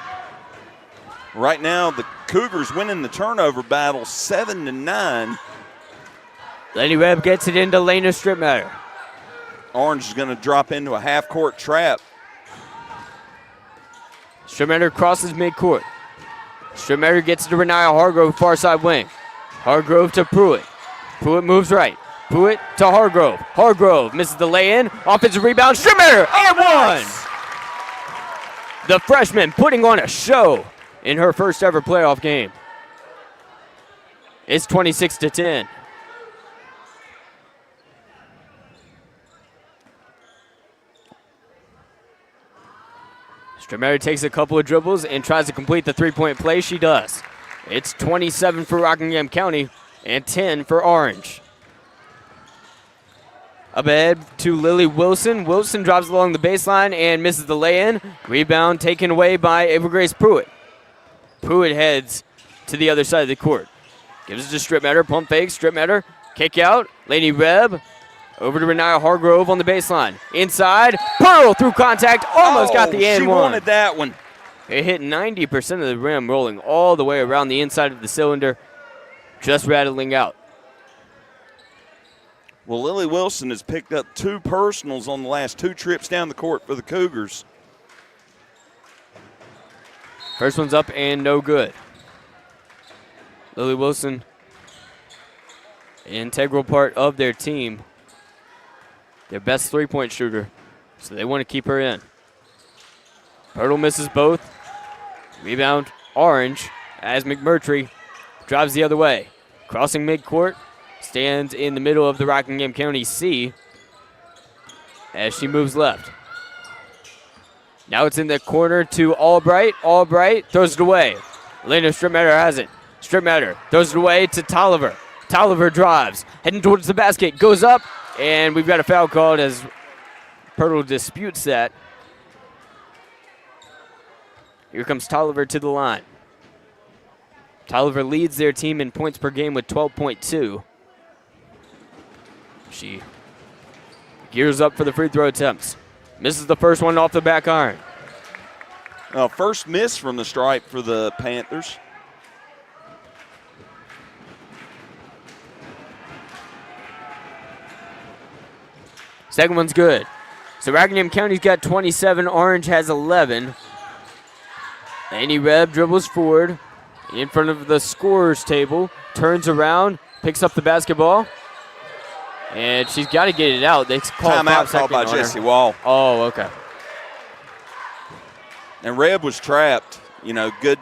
Right now, the Cougars winning the turnover battle 7-9. Lady Reb gets it into Lena Stripmatter. Orange is going to drop into a half-court trap. Stripmatter crosses midcourt. Stripmatter gets it to Renaya Hargrove, far side wing. Hargrove to Pruitt. Pruitt moves right. Pruitt to Hargrove. Hargrove misses the lay-in. Offensive rebound. Stripmatter and one! The freshman putting on a show in her first ever playoff game. It's 26-10. Stripmatter takes a couple of dribbles and tries to complete the three-point play. She does. It's 27 for Rockingham County and 10 for Orange. Up ahead to Lily Wilson. Wilson drops along the baseline and misses the lay-in. Rebound taken away by Evergrace Pruitt. Pruitt heads to the other side of the court. Gives it to Stripmatter. Pump fake. Stripmatter. Kick out. Lady Reb. Over to Renaya Hargrove on the baseline. Inside. Pearl through contact. Almost got the and she one. wanted that one. It hit 90% of the rim, rolling all the way around the inside of the cylinder, just rattling out. Well, Lily Wilson has picked up 2 personals on the last 2 trips down the court for the Cougars. First one's up and no good. Lily Wilson, an integral part of their team. Their best three-point shooter, so they want to keep her in. Pirtle misses both. Rebound, Orange, as McMurtry drives the other way. Crossing midcourt, stands in the middle of the Rockingham County C as she moves left. Now it's in the corner to Albright. Albright throws it away. Elena Stripmatter has it. Stripmatter throws it away to Tolliver. Tolliver drives, heading towards the basket, goes up, and we've got a foul called as Pirtle disputes that. Here comes Tolliver to the line. Tolliver leads their team in points per game with 12.2. She gears up for the free throw attempts. Misses the first one off the back iron. First miss from the stripe for the Panthers. Second one's good. So Rockingham County's got 27, Orange has 11. Annie Reb dribbles forward in front of the scorer's table, turns around, picks up the basketball, and she's got to get it out. They call timeout called by Jessie Wall. Oh, okay. And Reb was trapped. Good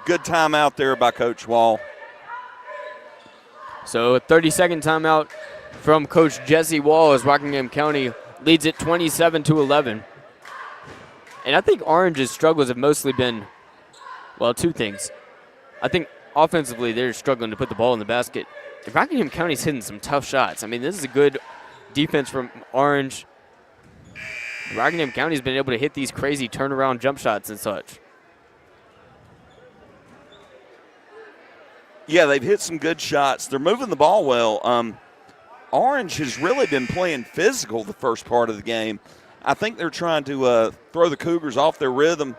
timeout there by Coach Wall. So a 30-second timeout from Coach Jessie Wall as Rockingham County leads it 27-11. And I think Orange's struggles have mostly been, well, 2 things. I think offensively they're struggling to put the ball in the basket. Rockingham County's hitting some tough shots. I mean, this is a good defense from Orange. Rockingham County's been able to hit these crazy turnaround jump shots and such. Yeah, they've hit some good shots. They're moving the ball well. Orange has really been playing physical the first part of the game. I think they're trying to throw the Cougars off their rhythm.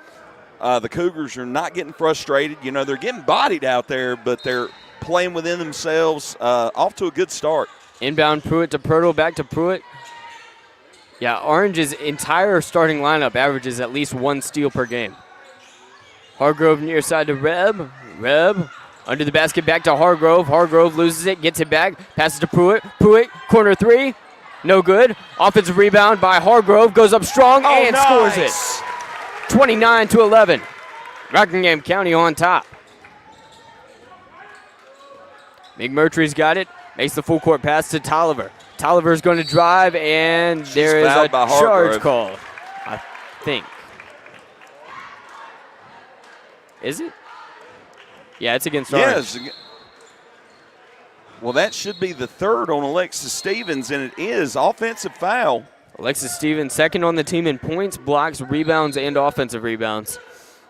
The Cougars are not getting frustrated. They're getting bodied out there, but they're playing within themselves. Off to a good start. Inbound Pruitt to Pirtle, back to Pruitt. Yeah, Orange's entire starting lineup averages at least 1 steal per game. Hargrove near side to Reb. Reb under the basket, back to Hargrove. Hargrove loses it, gets it back, passes to Pruitt. Pruitt, corner 3, no good. Offensive rebound by Hargrove, goes up strong and scores it. 29-11. Rockingham County on top. McMurtry's got it, makes the full court pass to Tolliver. Tolliver's going to drive, and there is a charge called, I think. Is it? Yeah, it's against Orange. Yes. Well, that should be the 3rd on Alexis Stevens, and it is offensive foul. Alexis Stevens, 2nd on the team in points, blocks, rebounds, and offensive rebounds.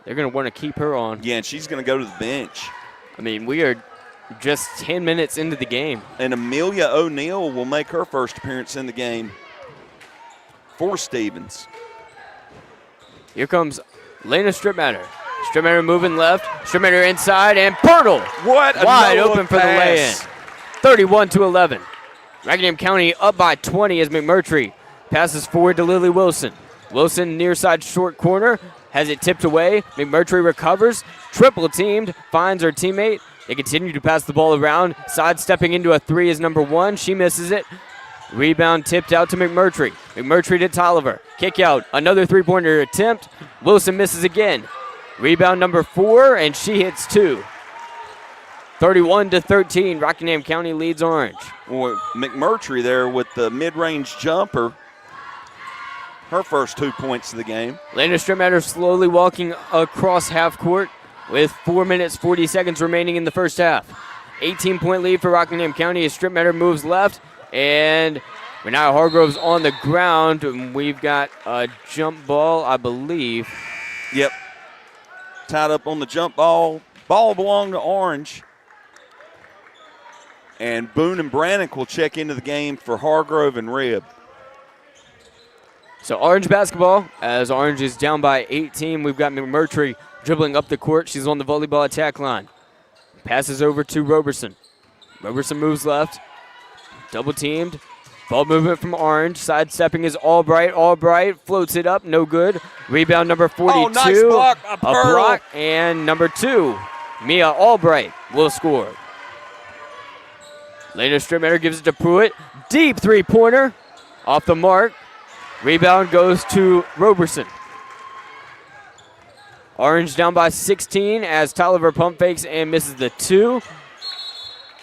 They're going to want to keep her on. Yeah, and she's going to go to the bench. I mean, we are just 10 minutes into the game. And Amelia O'Neill will make her first appearance in the game for Stevens. Here comes Lena Stripmatter. Stripmatter moving left. Stripmatter inside, and Pirtle wide open for the lay-in. 31-11. Rockingham County up by 20 as McMurtry passes forward to Lily Wilson. Wilson near side short corner, has it tipped away. McMurtry recovers, triple teamed, finds her teammate. They continue to pass the ball around. Sidestepping into a 3 is number 1. She misses it. Rebound tipped out to McMurtry. McMurtry to Tolliver. Kick out. Another 3-pointer attempt. Wilson misses again. Rebound number 4, and she hits 2. 31-13. Rockingham County leads Orange. Well, McMurtry there with the mid-range jumper. Her first 2 points of the game. Lena Stripmatter slowly walking across half court with 4 minutes, 40 seconds remaining in the first half. 18-point lead for Rockingham County as Stripmatter moves left, and Renata Hargrove's on the ground. And we've got a jump ball, I believe. Yep. Tied up on the jump ball. Ball belonged to Orange. And Boone and Brannick will check into the game for Hargrove and Rib. So Orange basketball, as Orange is down by 18. We've got McMurtry dribbling up the court. She's on the volleyball attack line. Passes over to Roberson. Roberson moves left. Double teamed. Ball movement from Orange. Sidestepping is Albright. Albright floats it up. No good. Rebound number 42. Oh, nice block. A block. And number 2, Mia Albright will score. Lena Strittmatter gives it to Pruitt. Deep three-pointer. Off the mark. Rebound goes to Roberson. Orange down by 16 as Tolliver pump fakes and misses the 2.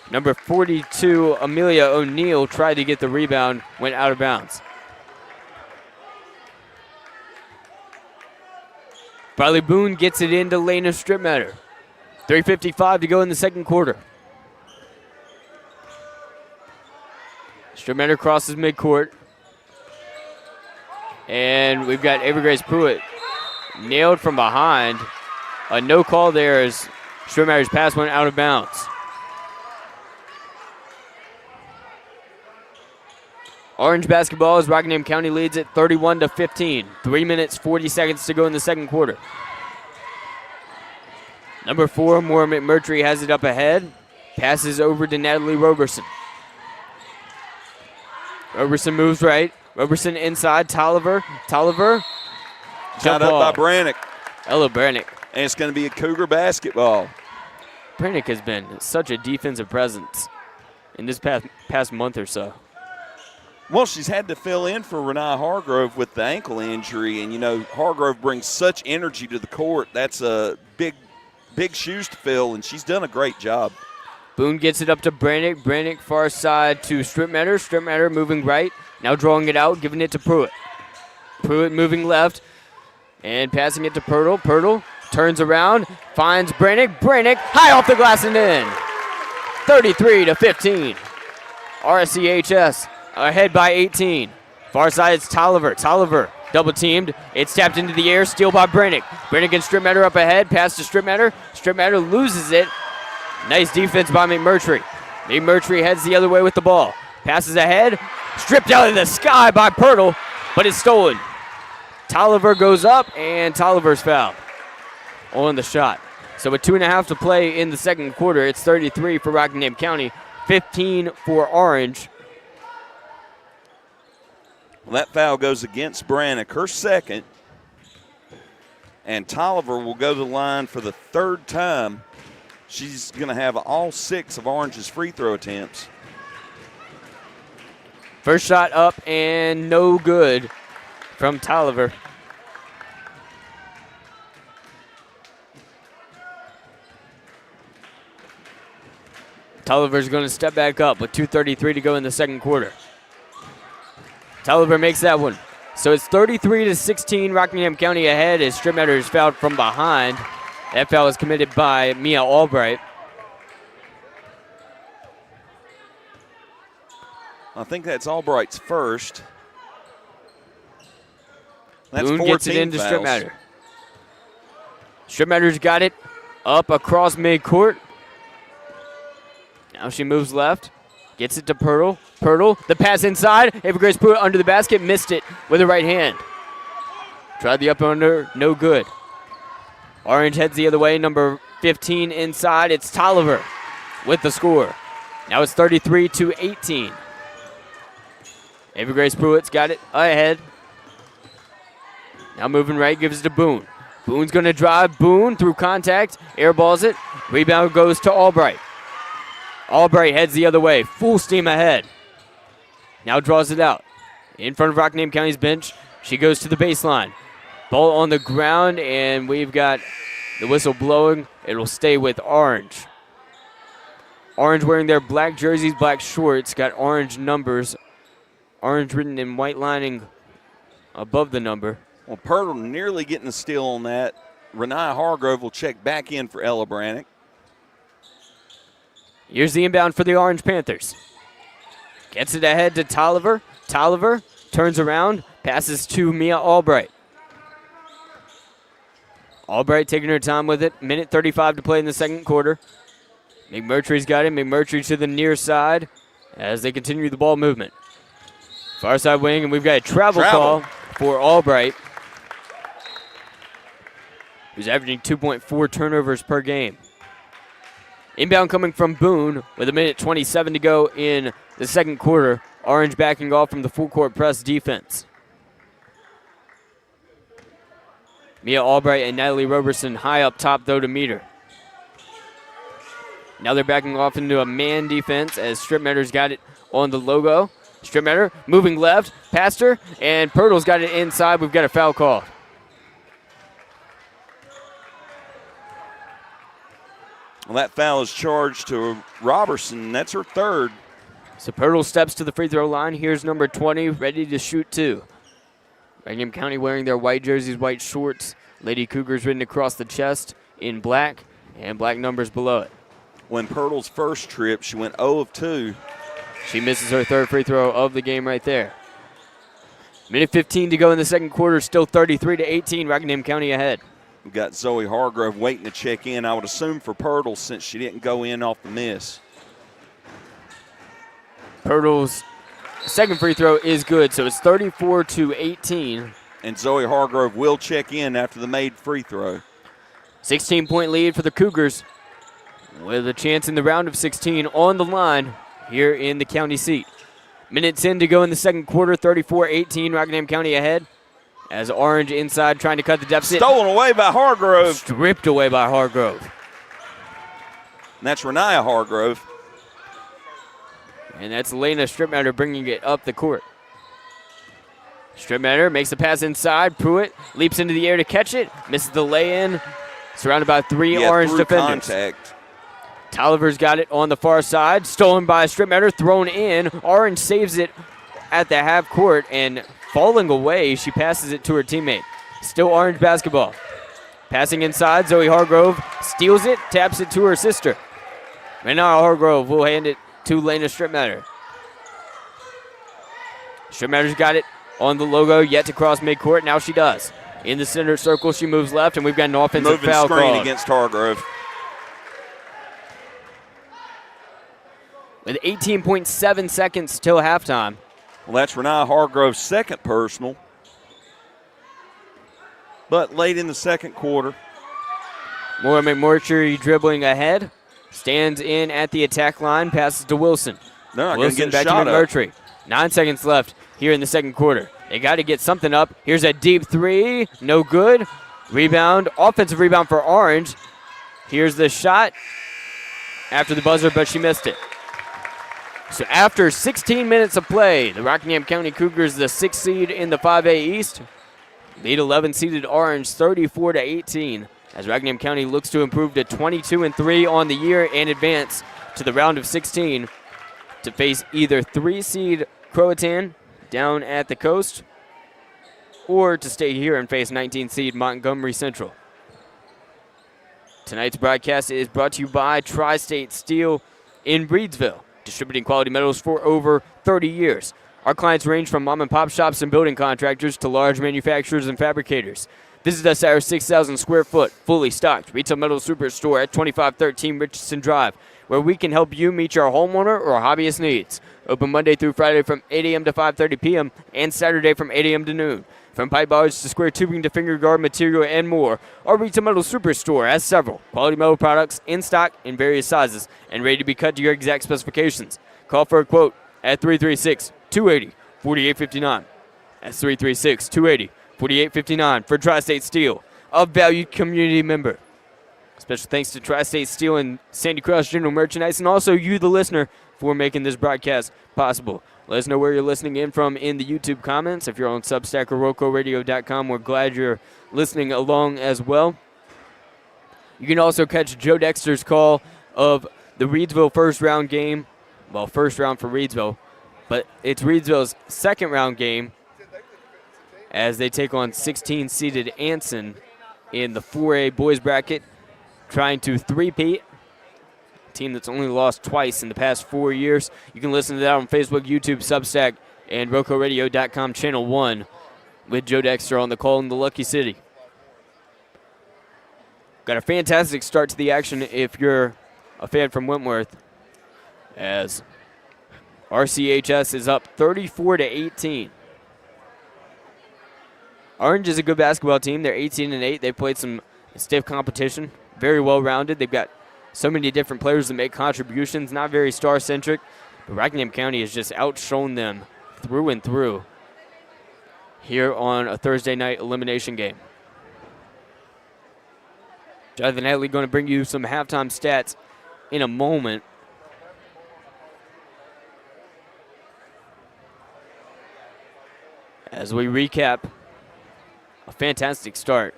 Number 42, Amelia O'Neill, tried to get the rebound, went out of bounds. Briley Boone gets it into Lena Strittmatter. 3:55 to go in the second quarter. Strittmatter crosses midcourt. And we've got Avery Grace Pruitt nailed from behind. A no call there as Strittmatter's pass went out of bounds. Orange basketball as Rockingham County leads it 31-15. 3 minutes, 40 seconds to go in the second quarter. Number 4, Maura McMurtry has it up ahead. Passes over to Natalie Roberson. Roberson moves right. Roberson inside. Tolliver. Tolliver. Shot up by Brannick. Ella Brannick. And it's going to be a Cougar basketball. Brannick has been such a defensive presence in this past month or so. Well, she's had to fill in for Renee Hargrove with the ankle injury, and, you know, Hargrove brings such energy to the court. That's a big shoes to fill, and she's done a great job. Boone gets it up to Brannick. Brannick far side to Strittmatter. Strittmatter moving right. Now drawing it out, giving it to Pruitt. Pruitt moving left and passing it to Pirtle. Pirtle turns around, finds Brannick. Brannick high off the glass and in. 33-15. RCHS ahead by 18. Far side, it's Tolliver. Tolliver double teamed. It's tapped into the air. Steal by Brannick. Brannick and Strittmatter up ahead. Pass to Strittmatter. Strittmatter loses it. Nice defense by McMurtry. McMurtry heads the other way with the ball. Passes ahead. Stripped out of the sky by Pirtle, but it's stolen. Tolliver goes up, and Tolliver's fouled on the shot. So with 2.5 to play in the second quarter, it's 33 for Rockingham County, 15 for Orange. Well, that foul goes against Brannick, her second. And Tolliver will go to the line for the third time. She's going to have all 6 of Orange's free throw attempts. First shot up and no good from Tolliver. Tolliver's going to step back up with 2:33 to go in the second quarter. Tolliver makes that one. So it's 33-16, Rockingham County ahead as Strittmatter is fouled from behind. That foul is committed by Mia Albright. I think that's Albright's first. That's Boone 14 gets it into fouls. Strittmatter. Strittmatter's got it up across midcourt. Now she moves left. Gets it to Pirtle. Pirtle, the pass inside. Avery Grace Pruitt under the basket. Missed it with the right hand. Tried the up under. No good. Orange heads the other way. Number 15 inside. It's Tolliver with the score. Now it's 33-18. Avery Grace Pruitt's got it ahead. Now moving right, gives it to Boone. Boone's going to drive. Boone through contact. Airballs it. Rebound goes to Albright. Albright heads the other way. Full steam ahead. Now draws it out. In front of Rockingham County's bench. She goes to the baseline. Ball on the ground, and we've got the whistle blowing. It'll stay with Orange. Orange wearing their black jerseys, black shorts. Got orange numbers. Orange written in white lining above the number. Well, Pirtle nearly getting a steal on that. Renee Hargrove will check back in for Ella Brannick. Here's the inbound for the Orange Panthers. Gets it ahead to Tolliver. Tolliver turns around, passes to Mia Albright. Albright taking her time with it. Minute 35 to play in the second quarter. McMurtry's got it. McMurtry to the near side as they continue the ball movement. Far side wing, and we've got a travel call for Albright, who's averaging 2.4 turnovers per game. Inbound coming from Boone with 1:27 to go in the second quarter. Orange backing off from the full court press defense. Mia Albright and Natalie Roberson high up top, though, to meet her. Now they're backing off into a man defense as Stripmatter's got it on the logo. Stripmatter moving left, past her, and Pirtle's got it inside. We've got a foul call. Well, that foul is charged to Robertson. That's her third. So Pirtle steps to the free throw line. Here's number 20, ready to shoot two. Rockingham County wearing their white jerseys, white shorts. Lady Cougars written across the chest in black, and black numbers below it. When Pirtle's first trip, she went 0 of 2. She misses her third free throw of the game right there. 1:15 to go in the second quarter, still 33-18, Rockingham County ahead. We've got Zoe Hargrove waiting to check in, I would assume for Pirtle, since she didn't go in off the miss. Pirtle's second free throw is good, so it's 34-18. And Zoe Hargrove will check in after the made free throw. 16-point lead for the Cougars, with a chance in the round of 16 on the line here in the county seat. 1:10 to go in the second quarter, 34-18, Rockingham County ahead. As Orange inside trying to cut the deficit. Stolen away by Hargrove. Stripped away by Hargrove. And that's Renaya Hargrove. And that's Elena Stripmatter bringing it up the court. Stripmatter makes the pass inside. Pruitt leaps into the air to catch it. Misses the lay-in. Surrounded by three Orange defenders. Contact. Tolliver's got it on the far side. Stolen by Stripmatter. Thrown in. Orange saves it at the half court. And falling away, she passes it to her teammate. Still Orange basketball. Passing inside. Zoe Hargrove steals it. Taps it to her sister. Renara Hargrove will hand it to Lena Stripmatter. Stripmatter's got it on the logo, yet to cross midcourt. Now she does. In the center circle, she moves left, and we've got an offensive foul screen called against Hargrove. with 18.7 seconds till halftime. Well, that's Renaya Hargrove's second personal. But late in the second quarter. Maura McMurtry dribbling ahead. Stands in at the attack line, passes to Wilson. They're not going to Wilson get a back to shot up. McMurtry. 9 seconds left here in the second quarter. They got to get something up. Here's a deep three. No good. Rebound. Offensive rebound for Orange. Here's the shot after the buzzer, but she missed it. So after 16 minutes of play, the Rockingham County Cougars, the 6th seed in the 5A East, lead 11-seeded Orange 34-18. As Rockingham County looks to improve to 22-3 on the year and advance to the round of 16 to face either 3-seed Croatan down at the coast or to stay here and face 19-seed Montgomery Central. Tonight's broadcast is brought to you by Tri-State Steel in Breedsville, distributing quality metals for over 30 years. Our clients range from mom and pop shops and building contractors to large manufacturers and fabricators. Visit us at our 6,000 square foot, fully stocked retail metal superstore at 2513 Richardson Drive, where we can help you meet your homeowner or hobbyist needs. Open Monday through Friday from 8 a.m. to 5:30 p.m. and Saturday from 8 a.m. to noon. From pipe bars to square tubing to finger guard material and more, our retail metal superstore has several quality metal products in stock in various sizes and ready to be cut to your exact specifications. Call for a quote at 336-280-4859. That's 336-280-4859 for Tri-State Steel, a valued community member. Special thanks to Tri-State Steel and Sandy Cross General Merchandise, and also you, the listener, for making this broadcast possible. Let us know where you're listening in from in the YouTube comments. If you're on Substack or RoCoRadio.com, we're glad you're listening along as well. You can also catch Joe Dexter's call of the Reedsville first round game. Well, first round for Reedsville, but it's Reedsville's second round game as they take on 16-seeded Anson in the 4A boys bracket, trying to three-peat. Team that's only lost twice in the past 4 years. You can listen to that on Facebook, YouTube, Substack, and RoCoRadio.com Channel 1 with Joe Dexter on the call in the Lucky City. Got a fantastic start to the action if you're a fan from Wentworth, as RCHS is up 34-18. Orange is a good basketball team. They're 18-8. They played some stiff competition, very well-rounded. They've got so many different players that make contributions, not very star-centric. But Rockingham County has just outshone them through and through here on a Thursday night elimination game. Jonathan Hatley going to bring you some halftime stats in a moment. As we recap a fantastic start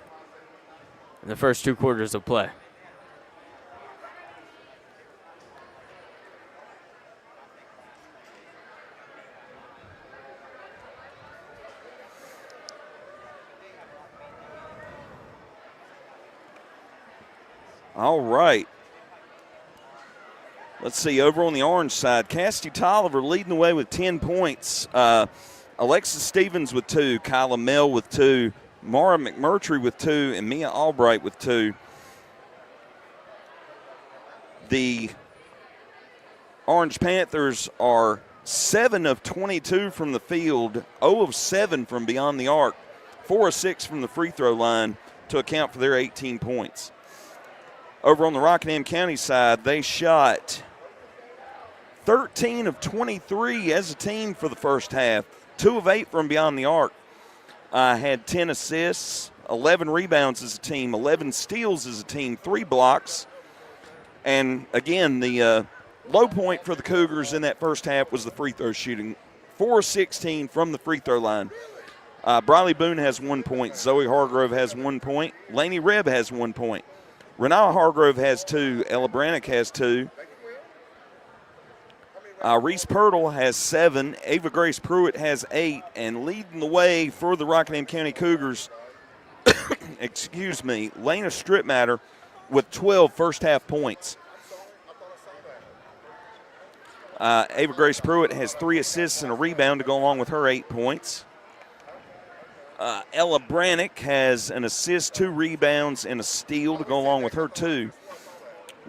in the first 2 quarters of play. All right. Let's see, over on the orange side, Cassidy Tolliver leading the way with 10 points. Alexis Stevens with 2, Kyla Mell with 2, Mara McMurtry with 2, and Mia Albright with 2. The Orange Panthers are 7 of 22 from the field, 0 of 7 from beyond the arc, 4 of 6 from the free throw line to account for their 18 points. Over on the Rockingham County side, they shot 13 of 23 as a team for the first half, 2 of 8 from beyond the arc. Had 10 assists, 11 rebounds as a team, 11 steals as a team, 3 blocks. And again, the low point for the Cougars in that first half was the free throw shooting. 4 of 16 from the free throw line. Briley Boone has 1 point. Zoe Hargrove has 1 point. Lainey Rebb has 1 point. Renata Hargrove has 2. Ella Brannick has 2. Reese Pirtle has 7. Ava Grace Pruitt has 8. And leading the way for the Rockingham County Cougars, Lena Stripmatter with 12 first-half points. Ava Grace Pruitt has 3 assists and a rebound to go along with her 8 points. Ella Brannick has an assist, 2 rebounds, and a steal to go along with her 2.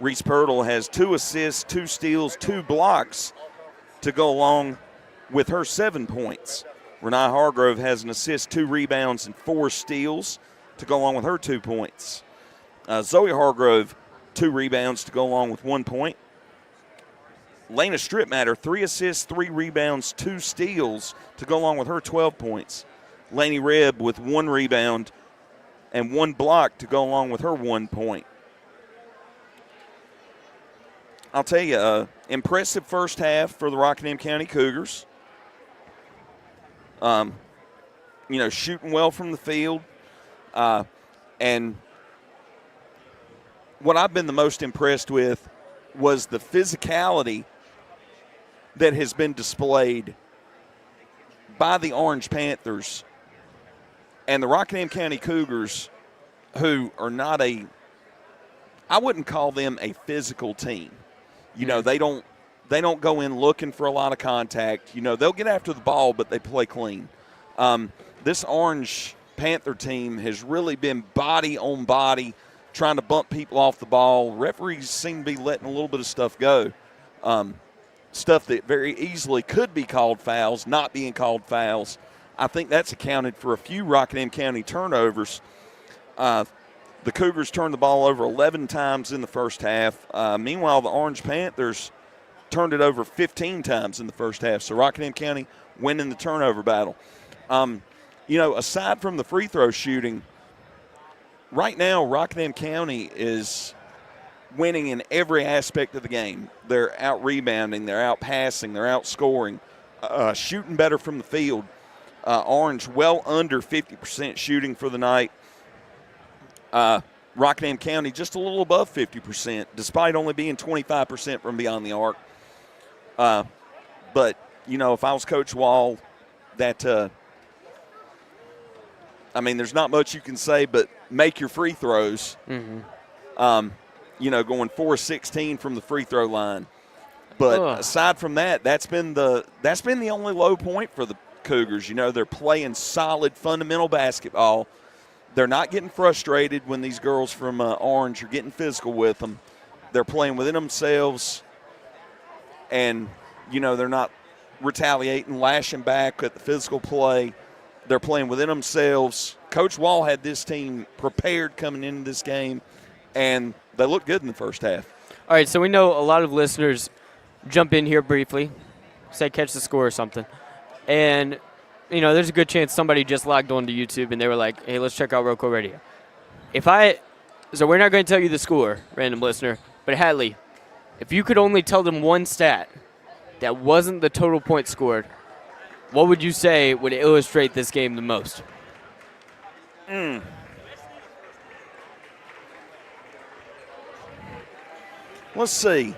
Reese Pirtle has 2 assists, 2 steals, 2 blocks to go along with her 7 points. Renata Hargrove has an assist, 2 rebounds, and 4 steals to go along with her 2 points. Zoe Hargrove, 2 rebounds to go along with 1 point. Lena Stripmatter, 3 assists, 3 rebounds, 2 steals to go along with her 12 points. Lainey Rebb with 1 rebound and 1 block to go along with her 1 point. I'll tell you, impressive first half for the Rockingham County Cougars. Shooting well from the field. And what I've been the most impressed with was the physicality that has been displayed by the Orange Panthers and the Rockingham County Cougars, who are not I wouldn't call them a physical team. They don't go in looking for a lot of contact. They'll get after the ball, but they play clean. This Orange Panther team has really been body on body, trying to bump people off the ball. Referees seem to be letting a little bit of stuff go. Stuff that very easily could be called fouls, not being called fouls. I think that's accounted for a few Rockingham County turnovers. The Cougars turned the ball over 11 times in the first half. Meanwhile, the Orange Panthers turned it over 15 times in the first half. So Rockingham County winning the turnover battle. Aside from the free throw shooting, right now Rockingham County is winning in every aspect of the game. They're out rebounding, they're out passing, they're out scoring, shooting better from the field. Orange well under 50% shooting for the night. Rockingham County just a little above 50%, despite only being 25% from beyond the arc. But, if I was Coach Wall, there's not much you can say but make your free throws. Mm-hmm. Going 4-16 from the free throw line. But aside from that, that's been the only low point for the Cougars. They're playing solid fundamental basketball. They're not getting frustrated when these girls from Orange are getting physical with them. They're playing within themselves, and, they're not retaliating, lashing back at the physical play. They're playing within themselves, Coach Wall had this team prepared coming into this game, and they looked good in the first half. All right, so we know a lot of listeners jump in here briefly, say catch the score or something. And, there's a good chance somebody just logged on to YouTube and they were like, hey, let's check out RoCo Radio. So we're not going to tell you the score, random listener, but Hatley, if you could only tell them one stat that wasn't the total points scored, what would you say would illustrate this game the most? Let's see.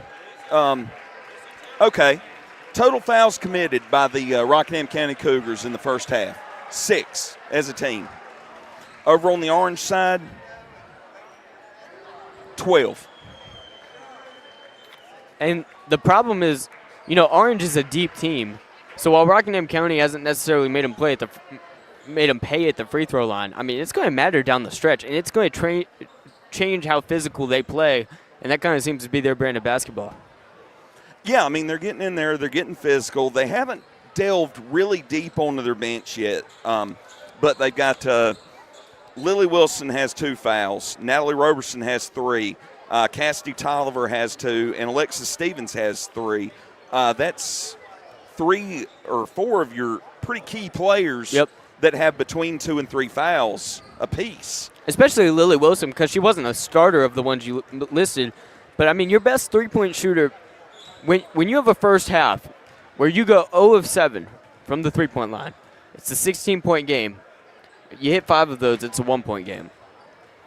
Okay. Total fouls committed by the Rockingham County Cougars in the first half. 6 as a team. Over on the orange side, 12. And the problem is, Orange is a deep team. So while Rockingham County hasn't necessarily made them pay at the free throw line, I mean, it's going to matter down the stretch, and it's going to change how physical they play, and that kind of seems to be their brand of basketball. Yeah, I mean, they're getting in there. They're getting physical. They haven't delved really deep onto their bench yet, but they've got Lily Wilson has 2 fouls. Natalie Roberson has 3. Cassidy Tolliver has 2, and Alexis Stevens has 3. That's 3 or 4 of your pretty key players that have between 2 and 3 fouls apiece. Especially Lily Wilson, because she wasn't a starter of the ones you listed. But, I mean, your best three-point shooter, when you have a first half where you go 0 of 7 from the three-point line, it's a 16-point game. You hit 5 of those, it's a 1-point game.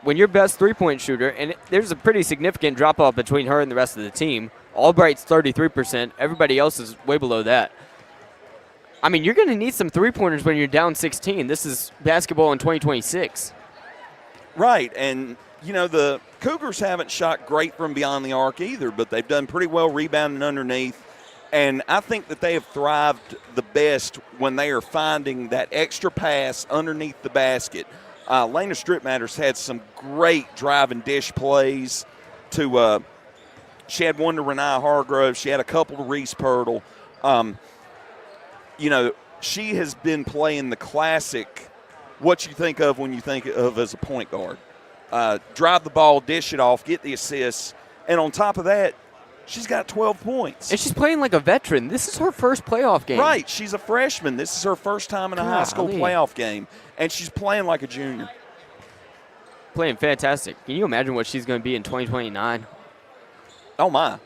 When your best three-point shooter, and there's a pretty significant drop-off between her and the rest of the team. Albright's 33%. Everybody else is way below that. I mean, you're going to need some three-pointers when you're down 16. This is basketball in 2026. Right, and, the Cougars haven't shot great from beyond the arc either, but they've done pretty well rebounding underneath. And I think that they have thrived the best when they are finding that extra pass underneath the basket. Lena Stripmatter's had some great drive and dish plays. She had one to Renee Hargrove. She had a couple to Reese Pirtle. She has been playing the classic, what you think of when you think of as a point guard. Drive the ball, dish it off, get the assists. And on top of that, she's got 12 points. And she's playing like a veteran. This is her first playoff game. Right. She's a freshman. This is her first time in a high school playoff game. And she's playing like a junior. Playing fantastic. Can you imagine what she's going to be in 2029? Oh, my.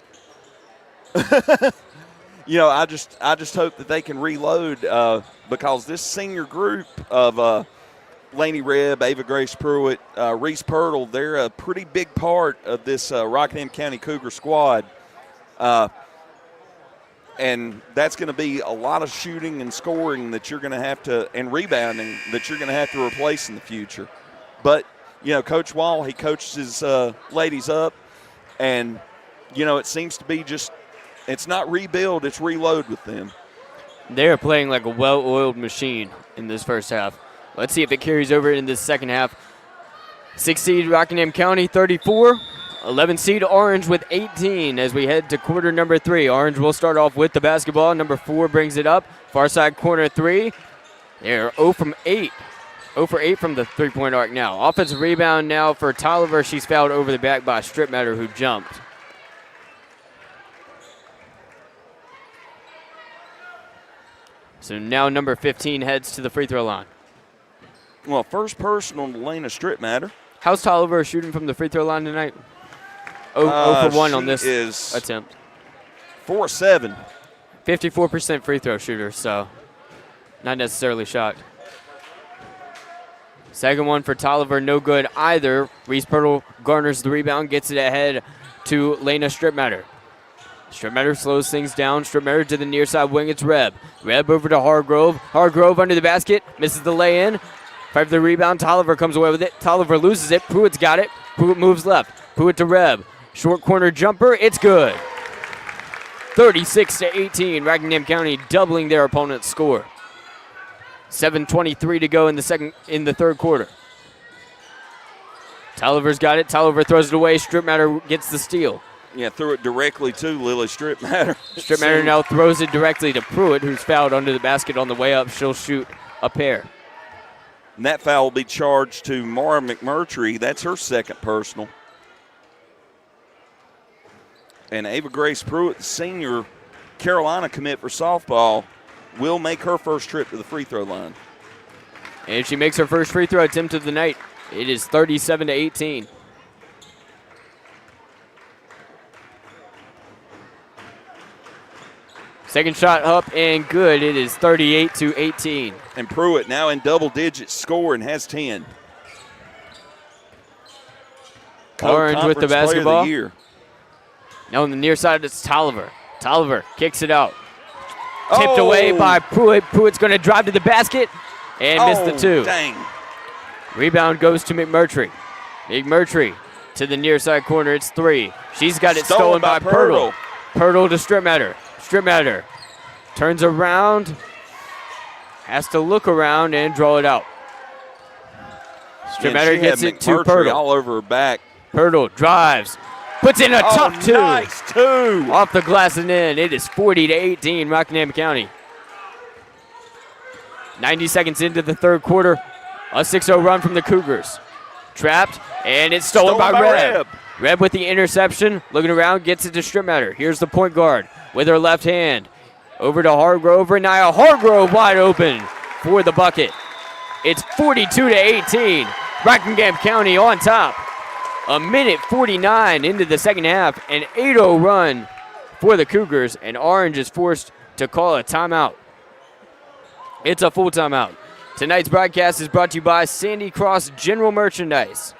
I just hope that they can reload because this senior group of Lainey Rebb, Ava Grace Pruitt, Reese Pirtle, they're a pretty big part of this Rockingham County Cougar squad. And that's going to be a lot of shooting and scoring that you're going to have to, and rebounding that you're going to have to replace in the future. But, Coach Wall, he coaches his ladies up, and, it seems to be just, it's not rebuild, it's reload with them. They're playing like a well-oiled machine in this first half. Let's see if it carries over in this second half. 6 seed Rockingham County 34, 11 seed Orange with 18 as we head to quarter number 3. Orange will start off with the basketball. Number 4 brings it up. Far side corner 3. They're 0 from 8. 0 for 8 from the three-point arc now. Offensive rebound now for Tolliver. She's fouled over the back by Stripmatter, who jumped. So now number 15 heads to the free throw line. Well, first personal to Lena Stripmatter. How's Tolliver shooting from the free throw line tonight? 0 for 1 on this attempt. 4-7. 54% free throw shooter, so not necessarily shot. Second one for Tolliver, no good either. Reese Pirtle garners the rebound, gets it ahead to Lena Stripmatter. Stripmatter slows things down. Stripmatter to the near side wing. It's Rebb. Rebb over to Hargrove. Hargrove under the basket. Misses the lay-in. Fight for the rebound. Tolliver comes away with it. Tolliver loses it. Pruitt's got it. Pruitt moves left. Pruitt to Rebb. Short corner jumper. It's good. 36-18. Rockingham County doubling their opponent's score. 7:23 to go in the third quarter. Tolliver's got it. Tolliver throws it away. Stripmatter gets the steal. Yeah, threw it directly to Lily Stripmatter. Stripmatter now throws it directly to Pruitt, who's fouled under the basket on the way up. She'll shoot a pair. And that foul will be charged to Mara McMurtry. That's her second personal. And Ava Grace Pruitt, the senior Carolina commit for softball, will make her first trip to the free throw line. And she makes her first free throw attempt of the night. It is 37-18. Second shot up and good. It is 38-18. And Pruitt now in double digits score and has 10. Orange with the basketball. Of the year. Now on the near side, it's Tolliver. Tolliver kicks it out. Tipped away by Pruitt. Pruitt's going to drive to the basket and miss the two. Dang. Rebound goes to McMurtry. McMurtry to the near side corner. It's three. She's got it stolen by Pirtle. Pirtle to Stripmatter. Stripmatter turns around, has to look around and draw it out. Stripmatter gets it to Pirtle. All over her back. Pirtle drives, puts in a tough two. Nice two. Off the glass and in. It is 40-18, Rockingham County. 90 seconds into the third quarter, a 6-0 run from the Cougars. Trapped, and it's stolen by Reb. Reb with the interception, looking around, gets it to Stripmatter. Here's the point guard with her left hand. Over to Hargrove. Renaya Hargrove wide open for the bucket. It's 42-18. Rockingham County on top. A minute 49 into the second half. An 8-0 run for the Cougars, and Orange is forced to call a timeout. It's a full timeout. Tonight's broadcast is brought to you by Sandy Cross General Merchandise.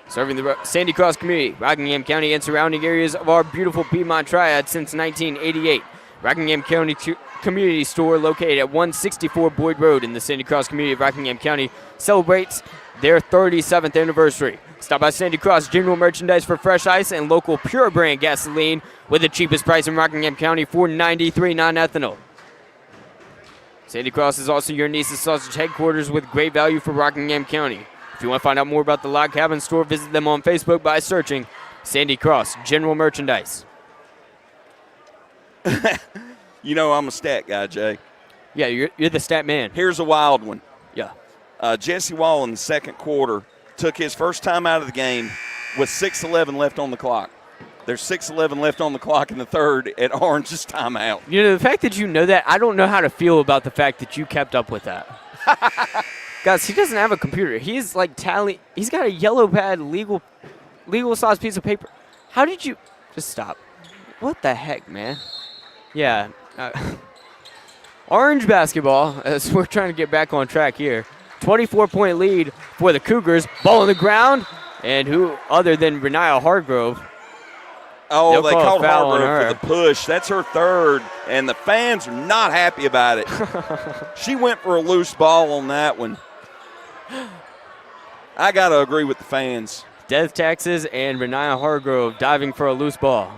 Serving the Sandy Cross community, Rockingham County, and surrounding areas of our beautiful Piedmont Triad since 1988. Rockingham County Community Store, located at 164 Boyd Road in the Sandy Cross community of Rockingham County, celebrates their 37th anniversary. Stop by Sandy Cross General Merchandise for fresh ice and local pure brand gasoline with the cheapest price in Rockingham County for 93 non-ethanol. Sandy Cross is also your niece's sausage headquarters with great value for Rockingham County. If you want to find out more about the Log Cabin store, visit them on Facebook by searching Sandy Cross General Merchandise. You know I'm a stat guy, Jay. Yeah, you're the stat man. Here's a wild one. Yeah. Jesse Wall in the second quarter took his first time out of the game with 6:11 left on the clock. There's 6:11 left on the clock in the third at Orange's timeout. You know, the fact that you know that, I don't know how to feel about the fact that you kept up with that. Guys, he doesn't have a computer. He's like he's got a yellow pad, legal size piece of paper. How did you just stop? What the heck, man? Yeah. Orange basketball, as we're trying to get back on track here. 24-point lead for the Cougars. Ball on the ground. And who other than Renaya Hargrove? Oh, they called Hargrove for the push. That's her third, and the fans are not happy about it. She went for a loose ball on that one. I got to agree with the fans. Death taxes and Renaya Hargrove diving for a loose ball.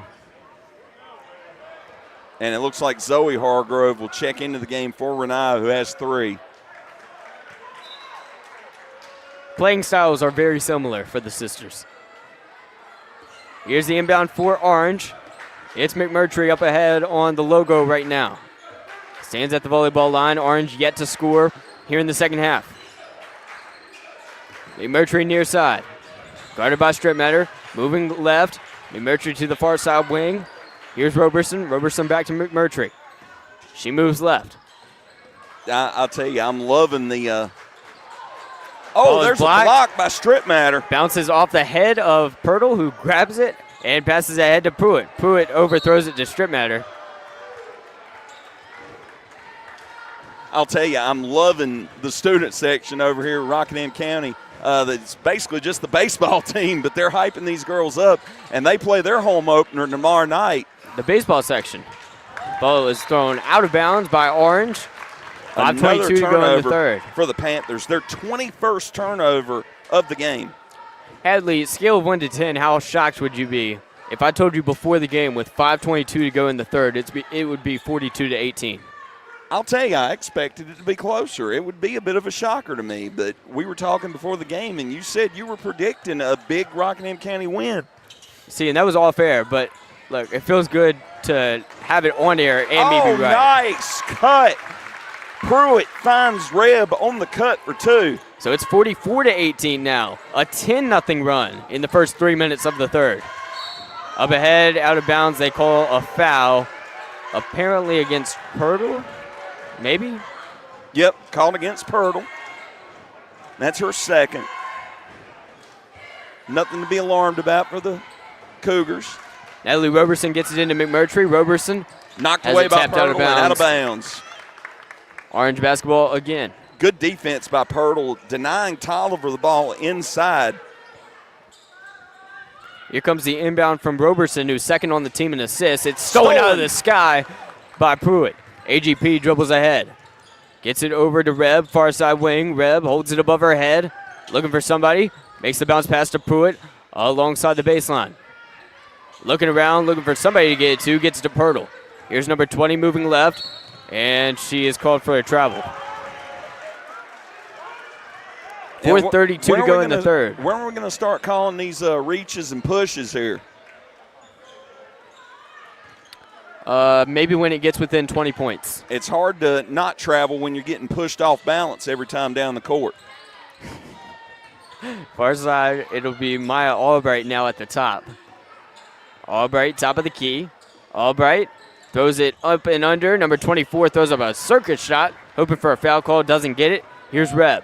And it looks like Zoe Hargrove will check into the game for Renaya, who has three. Playing styles are very similar for the sisters. Here's the inbound for Orange. It's McMurtry up ahead on the logo right now. Stands at the volleyball line. Orange yet to score here in the second half. McMurtry near side. Guarded by Stripmatter. Moving left. McMurtry to the far side wing. Here's Roberson. Roberson back to McMurtry. She moves left. I'll tell you, I'm loving the... there's a block by Stripmatter. Bounces off the head of Pirtle, who grabs it and passes ahead to Pruitt. Pruitt overthrows it to Stripmatter. I'll tell you, I'm loving the student section over here at Rockingham County. That's basically just the baseball team, but they're hyping these girls up, and they play their home opener tomorrow night. The baseball section. Ball is thrown out of bounds by Orange. 5:22 to go in the third. For the Panthers. Their 21st turnover of the game. Hadley, scale of 1 to 10, how shocked would you be if I told you before the game with 5:22 to go in the third, it would be 42-18? I'll tell you, I expected it to be closer. It would be a bit of a shocker to me, but we were talking before the game, and you said you were predicting a big Rockingham County win. See, and that was all fair, but look, it feels good to have it on air and me be right. Nice cut Pruitt finds Reb on the cut for 2. So it's 44-18 now. A 10-0 run in the first 3 minutes of the third. Up ahead, out of bounds, they call a foul. Apparently against Pirtle, maybe? Yep, called against Pirtle. That's her second. Nothing to be alarmed about for the Cougars. Natalie Roberson gets it into McMurtry. Roberson knocked has away it by tapped Pirtle and out of bounds. Orange basketball again. Good defense by Pirtle, denying Tolliver the ball inside. Here comes the inbound from Roberson, who's second on the team in assists. It's stolen out of the sky by Pruitt. AGP dribbles ahead. Gets it over to Reb, far side wing. Reb holds it above her head. Looking for somebody. Makes the bounce pass to Pruitt alongside the baseline. Looking around, looking for somebody to get it to. Gets it to Pirtle. Here's number 20 moving left. And she is called for a travel. 4:32 to go in the third. When are we going to start calling these reaches and pushes here? Maybe when it gets within 20 points. It's hard to not travel when you're getting pushed off balance every time down the court. Far side, it'll be Maya Albright now at the top. Albright, top of the key. Albright throws it up and under. Number 24 throws up a circuit shot, hoping for a foul call, doesn't get it. Here's Reb.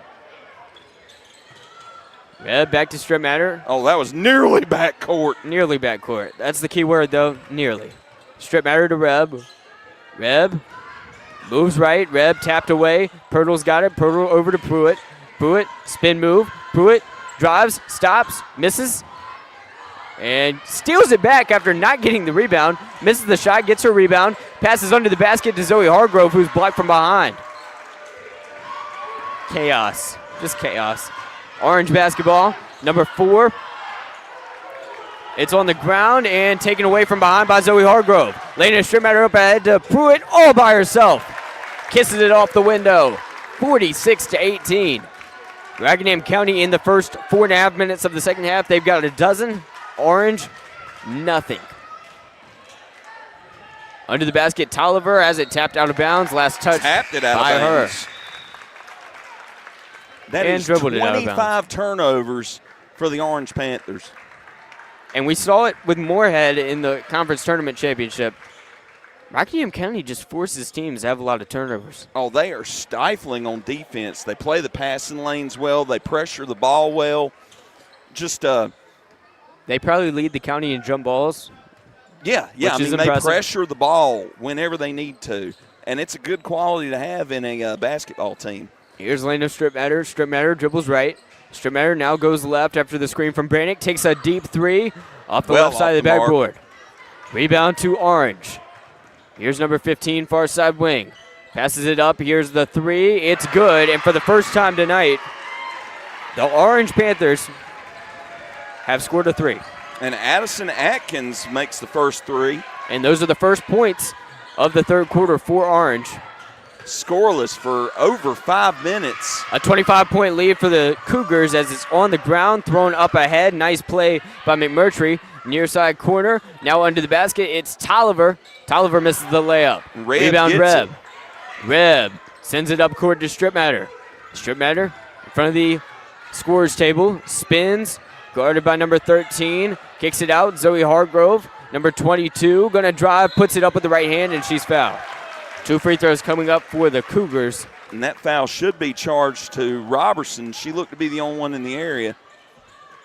Reb back to strip matter. Oh, that was nearly backcourt. Nearly backcourt. That's the key word, though, nearly. Strip matter to Reb. Reb moves right. Reb tapped away. Pirtle's got it. Pirtle over to Pruitt. Pruitt, spin move. Pruitt drives, stops, misses, and steals it back after not getting the rebound. Misses the shot, gets her rebound, passes under the basket to Zoe Hargrove, who's blocked from behind. Chaos. Just chaos. Orange basketball, number 4. It's on the ground and taken away from behind by Zoe Hargrove. Laying a strip matter up ahead to Pruitt all by herself. Kisses it off the window. 46-18. Rockingham County in the first 4.5 minutes of the second half. They've got a dozen. Orange, nothing. Under the basket, Tolliver has it tapped out of bounds. Last touch tapped it out by of bounds. her. That and is dribbled it out of 25 turnovers for the Orange Panthers. And we saw it with Moorhead in the conference tournament championship. Rockingham County just forces teams to have a lot of turnovers. Oh, they are stifling on defense. They play the passing lanes well. They pressure the ball well. Just they probably lead the county in jump balls. Yeah. I mean, they pressure the ball whenever they need to, and it's a good quality to have in a basketball team. Here's Lena Strip Matter dribbles right. Strip Matter now goes left after the screen from Brannick. Takes a deep three off the left side of the backboard. Rebound to Orange. Here's number 15, far side wing. Passes it up. Here's the three. It's good. And for the first time tonight, the Orange Panthers have scored a three. And Addison Atkins makes the first three. And those are the first points of the third quarter for Orange. Scoreless for over 5 minutes. A 25-point lead for the Cougars as it's on the ground, thrown up ahead. Nice play by McMurtry. Near side corner. Now under the basket, it's Tolliver. Tolliver misses the layup. Rebound Reb. Reb sends it up court to Strip Matter. Strip Matter in front of the scorer's table. Spins. Guarded by number 13. Kicks it out. Zoe Hargrove. Number 22. Going to drive. Puts it up with the right hand, and she's fouled. 2 free throws coming up for the Cougars. And that foul should be charged to Robertson. She looked to be the only one in the area.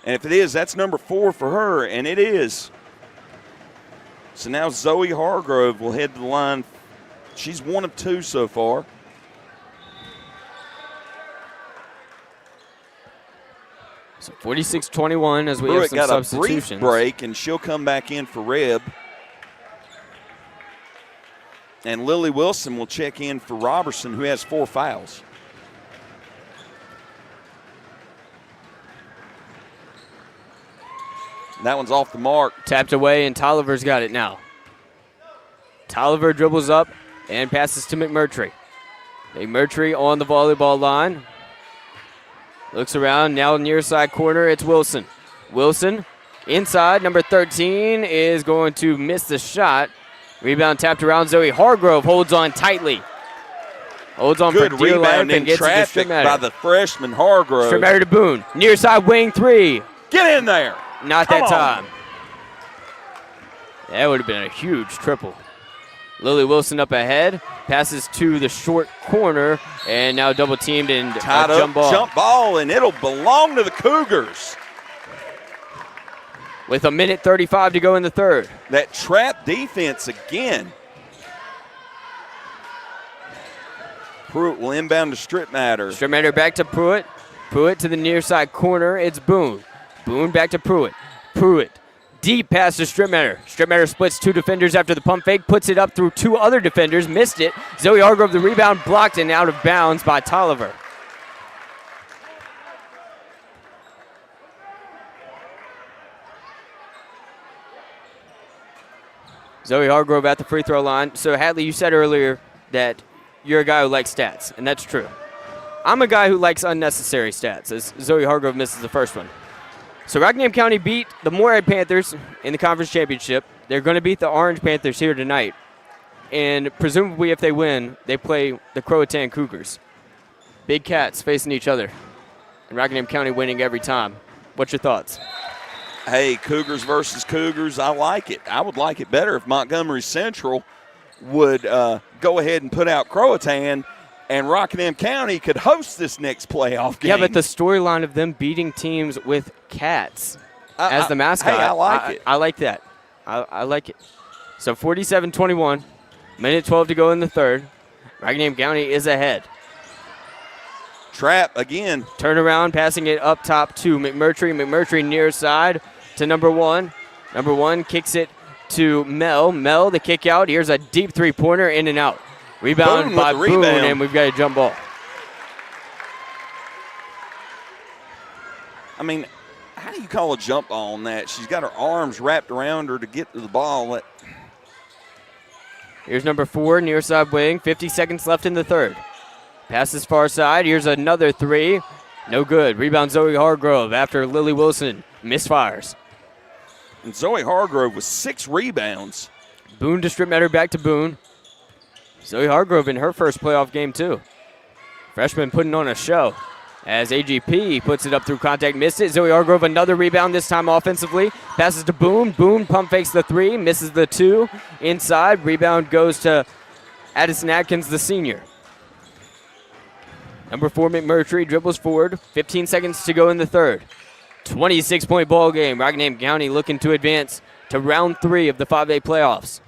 And if it is, that's number 4 for her, and it is. So now Zoe Hargrove will head to the line. She's 1 of 2 so far. So 46-21 as we Pruitt have some got substitutions. A brief break, and she'll come back in for Reb. And Lily Wilson will check in for Robertson, who has 4 fouls. That one's off the mark. Tapped away, and Tolliver's got it now. Tolliver dribbles up and passes to McMurtry. McMurtry on the volleyball line. Looks around, now near side corner, it's Wilson. Wilson inside, number 13 is going to miss the shot. Rebound tapped around, Zoe Hargrove holds on tightly. Holds on Good for dear life rebound and in gets it to traffic Strittmatter. by the freshman Hargrove. Strittmatter to Boone. Near side wing 3. Get in there. Not Come that on. time. That would have been a huge triple. Lily Wilson up ahead. Passes to the short corner. And now double teamed and Tied up, jump ball, and it'll belong to the Cougars. With 1:35 to go in the third. That trap defense again. Pruitt will inbound to Strittmatter. Strittmatter back to Pruitt. Pruitt to the near side corner. It's Boone. Boone back to Pruitt. Pruitt. Deep pass to Strittmatter. Strittmatter splits 2 defenders after the pump fake. Puts it up through 2 other defenders. Missed it. Zoe Hargrove the rebound. Blocked and out of bounds by Tolliver. Zoe Hargrove at the free throw line. So, Hatley, you said earlier that you're a guy who likes stats, and that's true. I'm a guy who likes unnecessary stats, as Zoe Hargrove misses the first one. So, Rockingham County beat the Moorhead Panthers in the conference championship. They're going to beat the Orange Panthers here tonight. And presumably, if they win, they play the Croatan Cougars. Big cats facing each other. And Rockingham County winning every time. What's your thoughts? Hey, Cougars versus Cougars, I like it. I would like it better if Montgomery Central would go ahead and put out Croatan and Rockingham County could host this next playoff game. Yeah, but the storyline of them beating teams with cats as the mascot. Hey, I like it. I like that. I like it. So 47-21, minute 12 to go in the third. Rockingham County is ahead. Trap again. Turnaround, passing it up top to McMurtry. McMurtry near side to number 1. Number 1 kicks it to Mel. Mel, the kick out. Here's a deep three-pointer, in and out. Rebound Boone by with the Boone, rebound. and we've got a jump ball. I mean, how do you call a jump ball on that? She's got her arms wrapped around her to get to the ball. Here's number 4, near side wing. 50 seconds left in the third. Passes far side. Here's another 3. No good. Rebound Zoe Hargrove after Lily Wilson misfires. And Zoe Hargrove with 6 rebounds. Boone to Strittmatter, back to Boone. Zoe Hargrove in her first playoff game, too. Freshman putting on a show. As AGP puts it up through contact, missed it. Zoe Hargrove, another rebound, this time offensively. Passes to Boone. Boone pump fakes the 3, misses the 2. Inside, rebound goes to Addison Atkins, the senior. Number 4, McMurtry dribbles forward. 15 seconds to go in the third. 26-point ball game. Rockingham County looking to advance to round 3 of the 5A playoffs.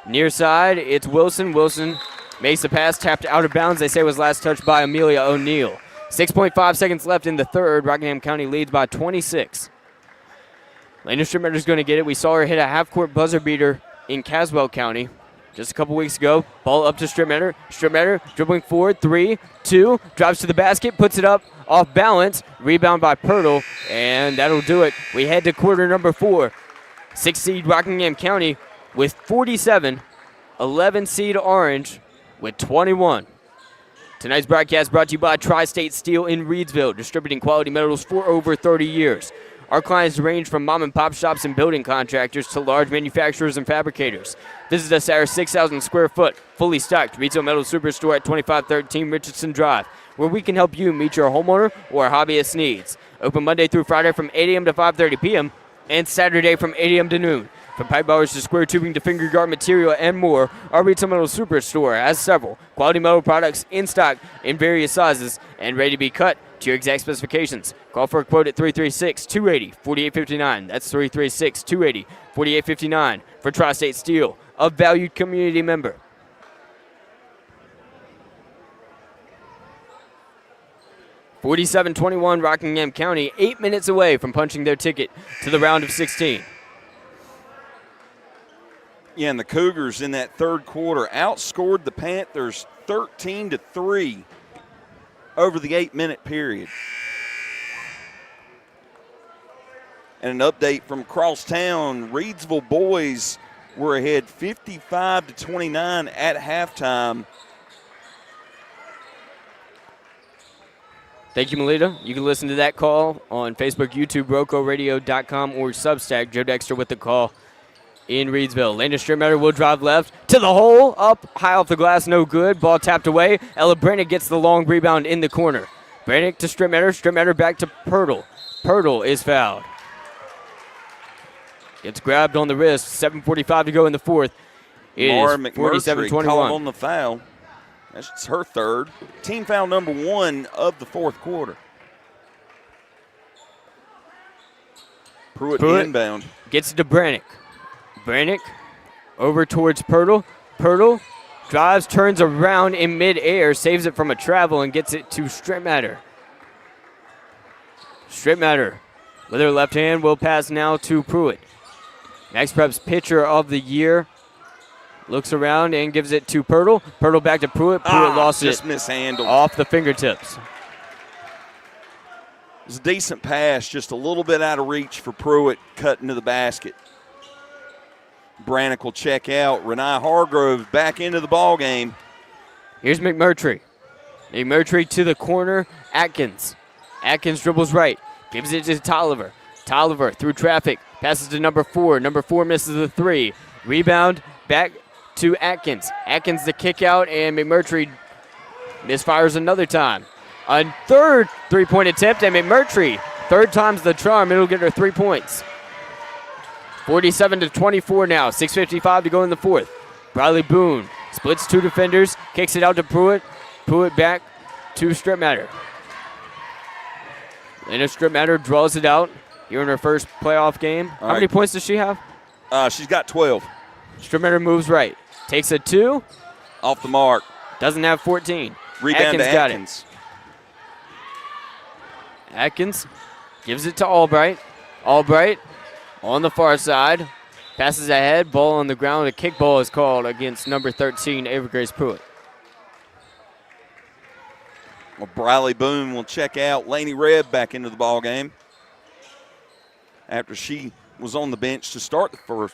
Near side, it's Wilson. Wilson makes the pass, tapped out of bounds. They say it was last touched by Amelia O'Neill. 6.5 seconds left in the third. Rockingham County leads by 26. Lena Strittmatter's going to get it. We saw her hit a half-court buzzer beater in Caswell County just a couple weeks ago. Ball up to Strittmatter. Strittmatter dribbling forward. 3, 2, drives to the basket, puts it up off balance. Rebound by Pirtle, and that'll do it. We head to quarter number 4. 6 seed Rockingham County with 47. 11 seed Orange with 21. Tonight's broadcast brought to you by Tri-State Steel in Reedsville, distributing quality metals for over 30 years. Our clients range from mom and pop shops and building contractors to large manufacturers and fabricators. Visit us at our 6,000 square foot, fully stocked retail metal superstore at 2513 Richardson Drive, where we can help you meet your homeowner or hobbyist needs. Open Monday through Friday from 8 a.m. to 5:30 p.m. and Saturday from 8 a.m. to noon. From pipe bowers to square tubing to finger guard material and more, our retail metal superstore has several quality metal products in stock in various sizes and ready to be cut to your exact specifications. Call for a quote at 336-280-4859. That's 336-280-4859 for Tri-State Steel, a valued community member. (47-21) Rockingham County, 8 minutes away from punching their ticket to the round of 16. Yeah, and the Cougars in that third quarter outscored the Panthers 13-3 over the 8-minute period. And an update from Crosstown, Reedsville boys were ahead 55-29 at halftime. Thank you, Melita. You can listen to that call on Facebook, YouTube, RoCoRadio.com, or Substack. Joe Dexter with the call in Reedsville. Lena Strittmatter will drive left to the hole, up high off the glass, no good. Ball tapped away. Ella Brannick gets the long rebound in the corner. Brannick to Strittmatter. Strittmatter back to Pirtle. Pirtle is fouled. Gets grabbed on the wrist. 7:45 to go in the fourth. It Mara is 47-21. called on the foul. That's her third. Team foul number 1 of the fourth quarter. Pruitt inbound. Gets it to Brannick. Brannick over towards Pirtle. Pirtle drives, turns around in midair, saves it from a travel, and gets it to Strittmatter. Strittmatter with her left hand will pass now to Pruitt. Max Prep's pitcher of the year looks around and gives it to Pirtle. Pirtle back to Pruitt. Pruitt lost just it mishandled. off the fingertips. It was a decent pass, just a little bit out of reach for Pruitt, cutting to the basket. Brannick will check out. Renee Hargrove back into the ball game. Here's McMurtry. McMurtry to the corner. Atkins. Atkins dribbles right. Gives it to Tolliver. Tolliver through traffic. Passes to number 4. Number 4 misses the 3. Rebound back to Atkins. Atkins the kick out, and McMurtry misfires another time. A third three-point attempt, and McMurtry, third time's the charm. It'll get her 3 points. 47-24 now. 6:55 to go in the fourth. Bradley Boone splits 2 defenders, kicks it out to Pruitt. Pruitt back to Strittmatter. Lena Strittmatter draws it out here in her first playoff game. How many points does she have? She's got 12. Strittmatter moves right. Takes a 2. Off the mark. Doesn't have 14. Rebound to got Atkins. it. Atkins gives it to Albright. Albright on the far side. Passes ahead. Ball on the ground. A kick ball is called against number 13, Ava Grace Pruitt. Well, Briley Boone will check out. Laney Rebb back into the ball game after she was on the bench to start the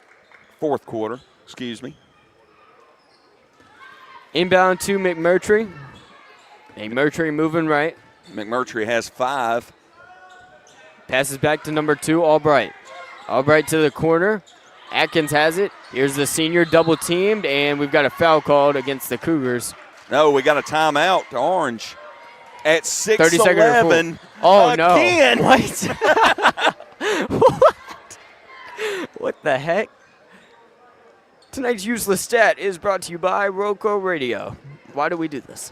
fourth quarter. Excuse me. Inbound to McMurtry. McMurtry moving right. McMurtry has 5. Passes back to number 2, Albright. Albright to the corner. Atkins has it. Here's the senior double teamed, and we've got a foul called against the Cougars. No, we got a timeout to Orange at 6:11. 6:11. Oh, again. No. What? What? What the heck? Tonight's useless stat is brought to you by RoCo Radio. Why do we do this?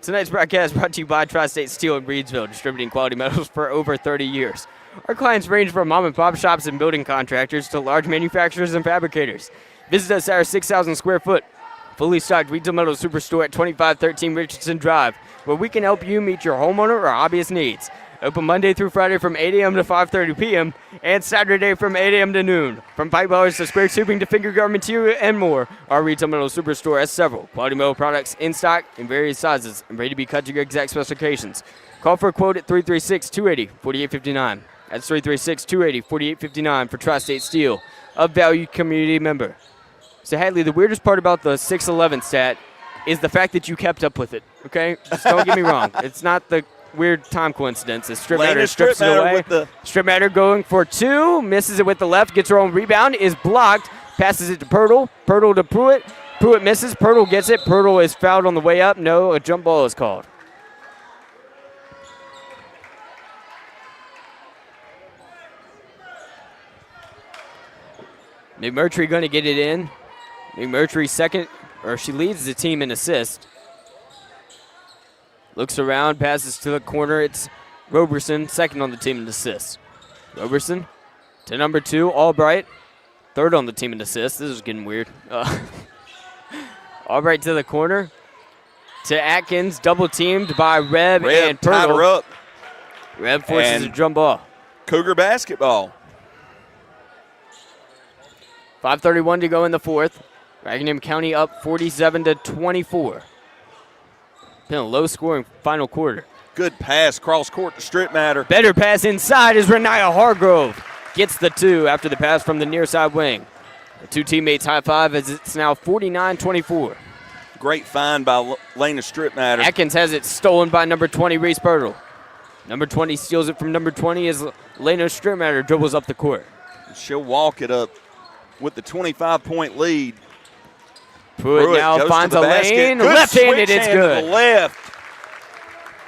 Tonight's broadcast brought to you by Tri-State Steel in Reedsville, distributing quality metals for over 30 years. Our clients range from mom and pop shops and building contractors to large manufacturers and fabricators. Visit us at our 6,000 square foot, fully stocked retail metal superstore at 2513 Richardson Drive, where we can help you meet your homeowner or hobbyist needs. Open Monday through Friday from 8 a.m. to 5:30 p.m. and Saturday from 8 a.m. to noon. From pipe welders to square tubing to finger guard material and more, our retail metal superstore has several quality metal products in stock in various sizes and ready to be cut to your exact specifications. Call for a quote at 336-280-4859. That's 336-280-4859 for Tri-State Steel, a valued community member. So, Hatley, the weirdest part about the 6:11 stat is the fact that you kept up with it, okay? Just don't get me wrong. It's not the weird time coincidence. It's Strittmatter strips it away. Strittmatter going for 2, misses it with the left, gets her own rebound, is blocked, passes it to Pirtle. Pirtle to Pruitt. Pruitt misses. Pirtle gets it. Pirtle is fouled on the way up. No, a jump ball is called. McMurtry going to get it in. McMurtry second, or she leads the team in assist. Looks around, passes to the corner. It's Roberson, second on the team in assists. Roberson to number 2, Albright, third on the team in assists. This is getting weird. Albright to the corner. To Atkins, double teamed by Rebb and Pirtle. Tied her up. Rebb forces a drum ball. Cougar basketball. 5:31 to go in the fourth. Rockingham County up 47-24. Been a low-scoring final quarter. Good pass cross court to Strittmatter. Better pass inside as Renaya Hargrove gets the 2 after the pass from the near side wing. The 2 teammates high five as it's now 49-24. Great find by Lena Strittmatter. Atkins has it stolen by number 20, Reese Pirtle. Number 20 steals it from number 20 as Lena Strittmatter dribbles up the court. She'll walk it up with the 25-point lead. Pruitt now finds a lane. Left-handed, it's good. Left.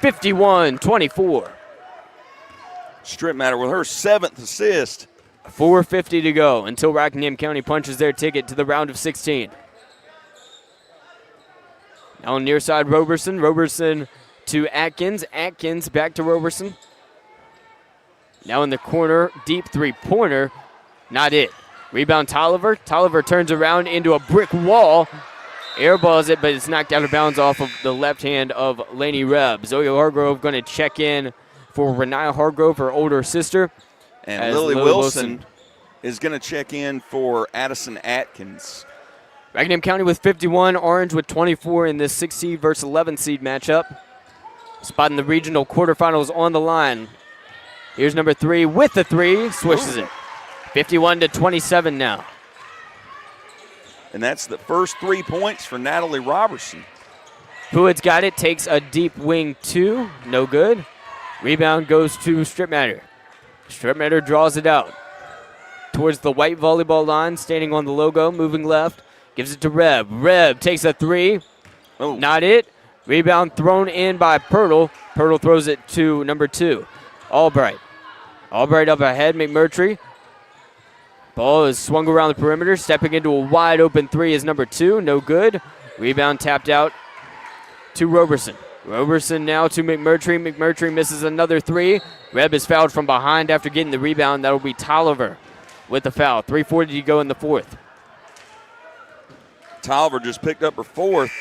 51-24. Stripmatter with her 7th assist. 4:50 to go until Rockingham County punches their ticket to the round of 16. Now on near side, Roberson. Roberson to Atkins. Atkins back to Roberson. Now in the corner, deep three-pointer. Not it. Rebound Tolliver. Tolliver turns around into a brick wall. Airballs it, but it's knocked out of bounds off of the left hand of Laney Reb. Zoe Hargrove going to check in for Renaya Hargrove, her older sister. And Lily Wilson is going to check in for Addison Atkins. Rockingham County with 51, Orange with 24 in this 6 seed versus 11 seed matchup. Spot in the regional quarterfinals on the line. Here's number 3 with the 3, swishes it. 51-27 now. And that's the first 3 points for Natalie Robertson. Pruitt's got it, takes a deep wing 2, no good. Rebound goes to Stripmatter. Stripmatter draws it out towards the white volleyball line, standing on the logo, moving left. Gives it to Reb. Reb takes a 3. Oh. Not it. Rebound thrown in by Pirtle. Pirtle throws it to number 2, Albright. Albright up ahead, McMurtry. Ball is swung around the perimeter. Stepping into a wide open 3 is number 2. No good. Rebound tapped out to Roberson. Roberson now to McMurtry. McMurtry misses another 3. Reb is fouled from behind after getting the rebound. That will be Tolliver with the foul. 3:40 to go in the 4th. Tolliver just picked up her 4th.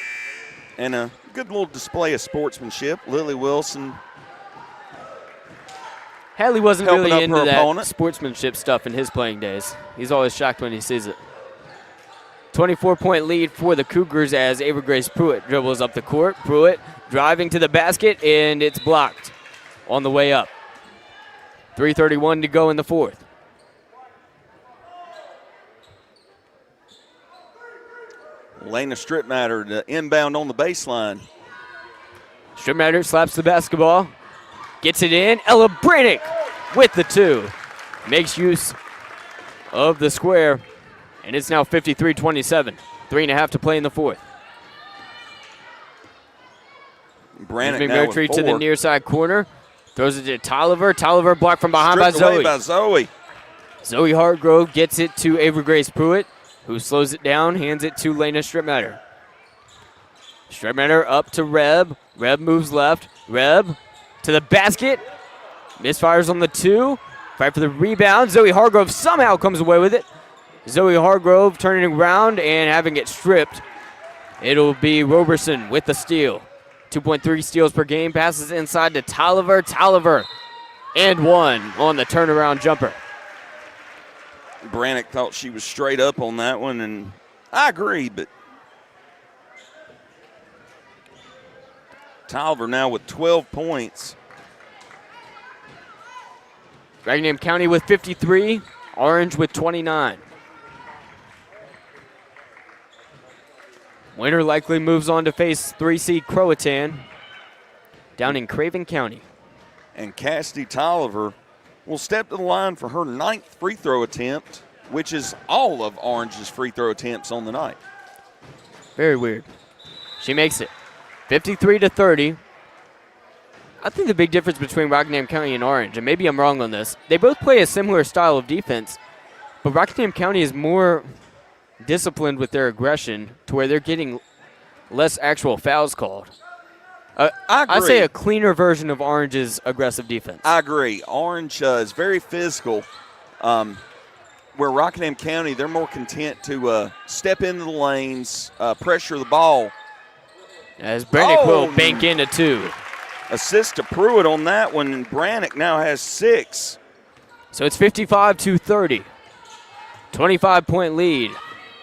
And a good little display of sportsmanship. Lily Wilson. Hatley wasn't really into that opponent. sportsmanship stuff in his playing days. He's always shocked when he sees it. 24-point lead for the Cougars as Ava Grace Pruitt dribbles up the court. Pruitt driving to the basket, and it's blocked on the way up. 3:31 to go in the 4th. Lena Stripmatter to inbound on the baseline. Stripmatter slaps the basketball. Gets it in. Ella Brannick with the 2. Makes use of the square. And it's now 53-27. 3.5 to play in the 4th. Brannick now with 4. McMurtry to the near side corner. Throws it to Tolliver. Tolliver blocked from behind by Zoe. Away by Zoe. Zoe Hargrove gets it to Ava Grace Pruitt, who slows it down, hands it to Lena Stripmatter. Stripmatter up to Reb. Reb moves left. Reb to the basket. Misfires on the 2. Fight for the rebound. Zoe Hargrove somehow comes away with it. Zoe Hargrove turning around and having it stripped. It'll be Roberson with the steal. 2.3 steals per game. Passes inside to Tolliver. Tolliver and 1 on the turnaround jumper. Brannick thought she was straight up on that one, and I agree, but Tolliver now with 12 points. Rockingham County with 53, Orange with 29. Winner likely moves on to face 3 seed Croatan down in Craven County. And Cassidy Tolliver will step to the line for her 9th free throw attempt, which is all of Orange's free throw attempts on the night. Very weird. She makes it. 53-30. I think the big difference between Rockingham County and Orange, and maybe I'm wrong on this, they both play a similar style of defense, but Rockingham County is more disciplined with their aggression to where they're getting less actual fouls called. I agree. I'd say a cleaner version of Orange's aggressive defense. I agree. Orange is very physical, where Rockingham County, they're more content to step into the lanes, pressure the ball. As Brannick will bank into 2. Assist to Pruitt on that one, and Brannick now has 6. So it's 55-30. 25-point lead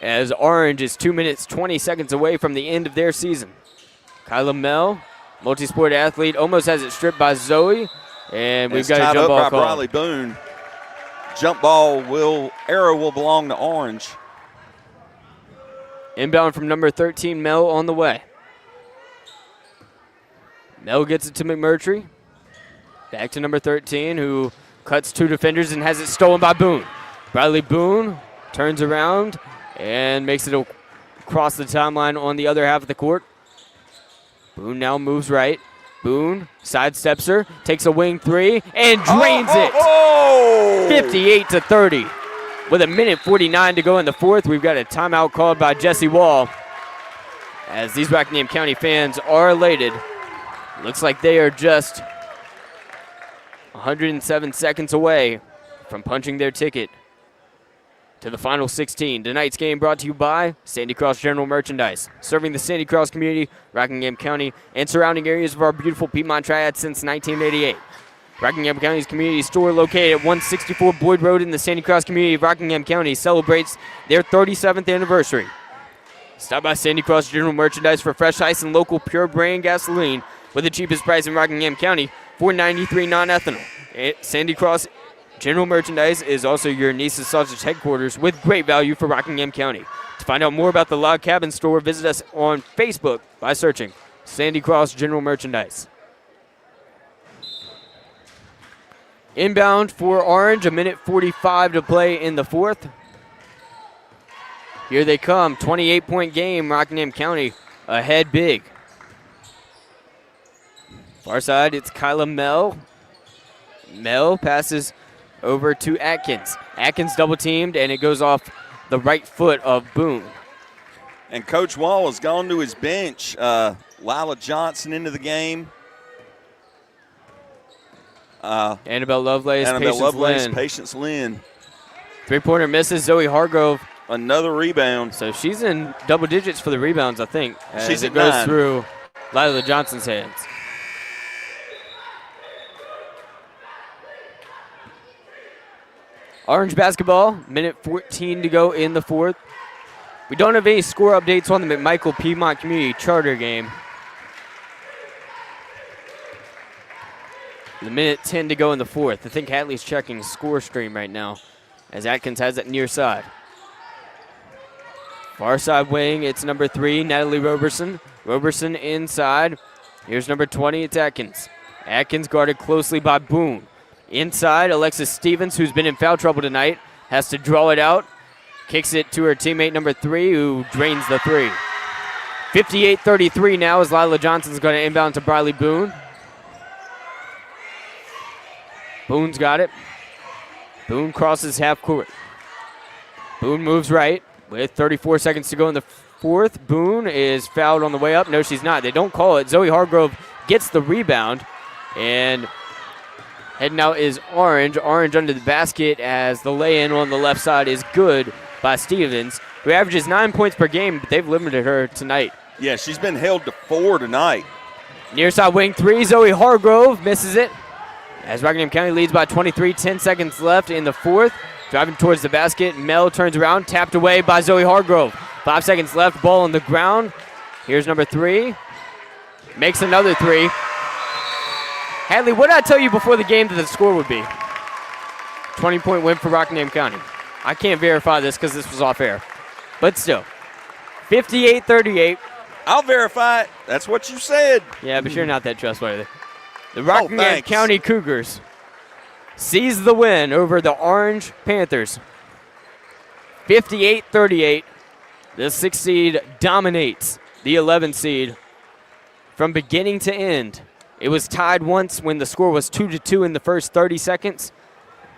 as Orange is 2 minutes, 20 seconds away from the end of their season. Kyla Mell, multi-sport athlete, almost has it stripped by Zoe, and we've got a jump ball by call. Briley Boone. Jump ball arrow will belong to Orange. Inbound from number 13, Mel on the way. Mel gets it to McMurtry. Back to number 13, who cuts 2 defenders and has it stolen by Boone. Bradley Boone turns around and makes it across the timeline on the other half of the court. Boone now moves right. Boone sidesteps her, takes a wing three, and drains it. 58-30. With a minute 49 to go in the fourth, we've got a timeout called by Jesse Wall. As these Rockingham County fans are elated. Looks like they are just 107 seconds away from punching their ticket to the final 16. Tonight's game brought to you by Sandy Cross General Merchandise, serving the Sandy Cross community, Rockingham County, and surrounding areas of our beautiful Piedmont Triad since 1988. Rockingham County's community store, located at 164 Boyd Road in the Sandy Cross community of Rockingham County, celebrates their 37th anniversary. Stop by Sandy Cross General Merchandise for fresh ice and local pure brand gasoline with the cheapest price in Rockingham County, $4.93 non-ethanol. Sandy Cross General Merchandise is also your Nice's Sausage headquarters with great value for Rockingham County. To find out more about the Log Cabin store, visit us on Facebook by searching Sandy Cross General Merchandise. Inbound for Orange, a minute 45 to play in the fourth. Here they come, 28-point game, Rockingham County ahead big. Far side, it's Kyla Mell. Mell passes over to Atkins. Atkins double teamed, and it goes off the right foot of Boone. And Coach Wall has gone to his bench. Lila Johnson into the game. Annabelle Lovelace, Patience Lynn. Three-pointer misses, Zoe Hargrove. Another rebound. So she's in double digits for the rebounds, I think. She's it goes through Lila Johnson's hands. Orange basketball, minute 14 to go in the fourth. We don't have any score updates on the McMichael Piedmont Community Charter game. The minute 10 to go in the fourth. I think Hatley's checking score stream right now as Atkins has it near side. Far side wing, it's number 3, Natalie Roberson. Roberson inside. Here's number 20, it's Atkins. Atkins guarded closely by Boone. Inside, Alexis Stevens, who's been in foul trouble tonight, has to draw it out. Kicks it to her teammate number 3, who drains the three. 58-33 now as Lila Johnson's going to inbound to Briley Boone. Boone's got it. Boone crosses half court. Boone moves right with 34 seconds to go in the fourth. Boone is fouled on the way up. No, she's not. They don't call it. Zoe Hargrove gets the rebound. And heading out is Orange. Orange under the basket as the lay-in on the left side is good by Stevens, who averages 9 points per game, but they've limited her tonight. Yeah, she's been held to 4 tonight. Near side wing 3, Zoe Hargrove misses it. As Rockingham County leads by 23, 10 seconds left in the fourth. Driving towards the basket, Mel turns around, tapped away by Zoe Hargrove. 5 seconds left, ball on the ground. Here's number 3. Makes another 3. Hadley, what did I tell you before the game that the score would be? 20-point win for Rockingham County. I can't verify this because this was off air. But still, 58-38. I'll verify it. That's what you said. Yeah, but you're not that trustworthy. The Rockingham County Cougars seize the win over the Orange Panthers. 58-38. The 6 seed dominates the 11 seed from beginning to end. It was tied once when the score was 2-2 in the first 30 seconds.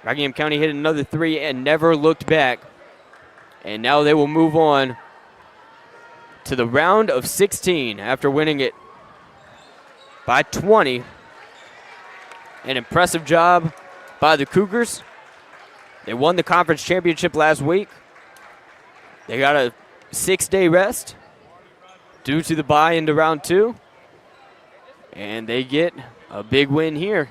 Rockingham County hit another 3 and never looked back. And now they will move on to the round of 16 after winning it by 20. An impressive job by the Cougars. They won the conference championship last week. They got a 6-day rest due to the bye into round 2. And they get a big win here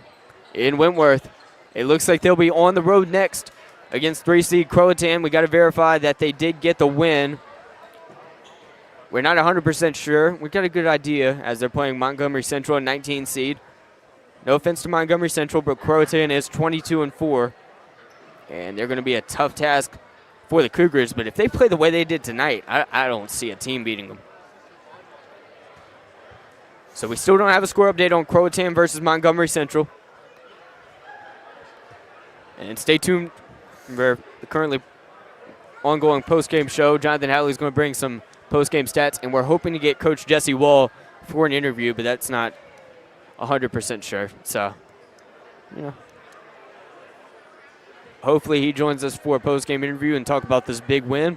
in Wentworth. It looks like they'll be on the road next against 3-seed Croatan. We got to verify that they did get the win. We're not 100% sure. We got a good idea as they're playing Montgomery Central, 19 seed. No offense to Montgomery Central, but Croatan is 22-4. And they're going to be a tough task for the Cougars. But if they play the way they did tonight, I don't see a team beating them. So we still don't have a score update on Croatan versus Montgomery Central. And stay tuned. We're currently ongoing post-game show. Jonathan Hatley is going to bring some post-game stats, and we're hoping to get Coach Jesse Wall for an interview, but that's not 100% sure. So, hopefully he joins us for a post-game interview and talk about this big win.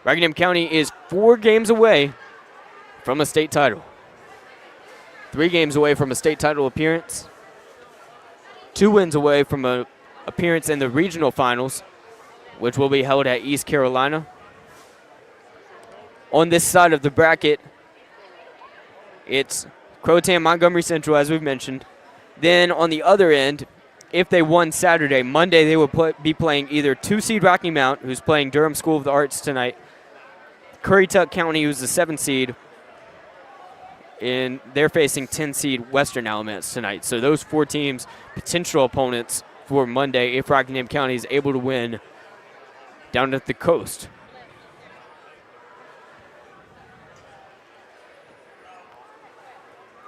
Rockingham County is 4 games away from a state title. 3 games away from a state title appearance. 2 wins away from an appearance in the regional finals, which will be held at East Carolina. On this side of the bracket, it's Croatan, Montgomery Central, as we've mentioned. Then on the other end, if they won Saturday, Monday they would be playing either 2-seed Rocky Mount, who's playing Durham School of the Arts tonight, Currituck County, who's the 7th seed, and they're facing 10-seed Western Alamance tonight. So those 4 teams, potential opponents for Monday if Rockingham County is able to win down at the coast.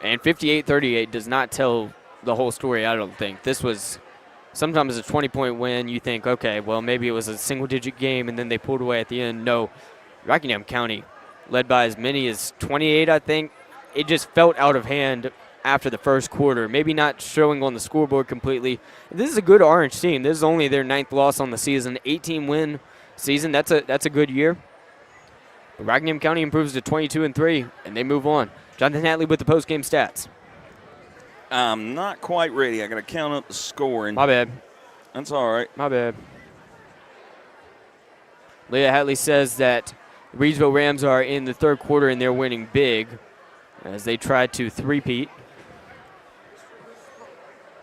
And 58-38 does not tell the whole story, I don't think. This was sometimes a 20-point win. You think, okay, well, maybe it was a single-digit game, and then they pulled away at the end. No, Rockingham County led by as many as 28, I think. It just felt out of hand after the first quarter, maybe not showing on the scoreboard completely. This is a good Orange team. This is only their 9th loss on the season, 18-win season. That's a good year. But Rockingham County improves to 22-3, and they move on. Jonathan Hatley with the post-game stats. I'm not quite ready. I got to count up the scoring. My bad. That's all right. My bad. Leah Hatley says that the Reedsville Rams are in the 3rd quarter, and they're winning big as they try to three-peat.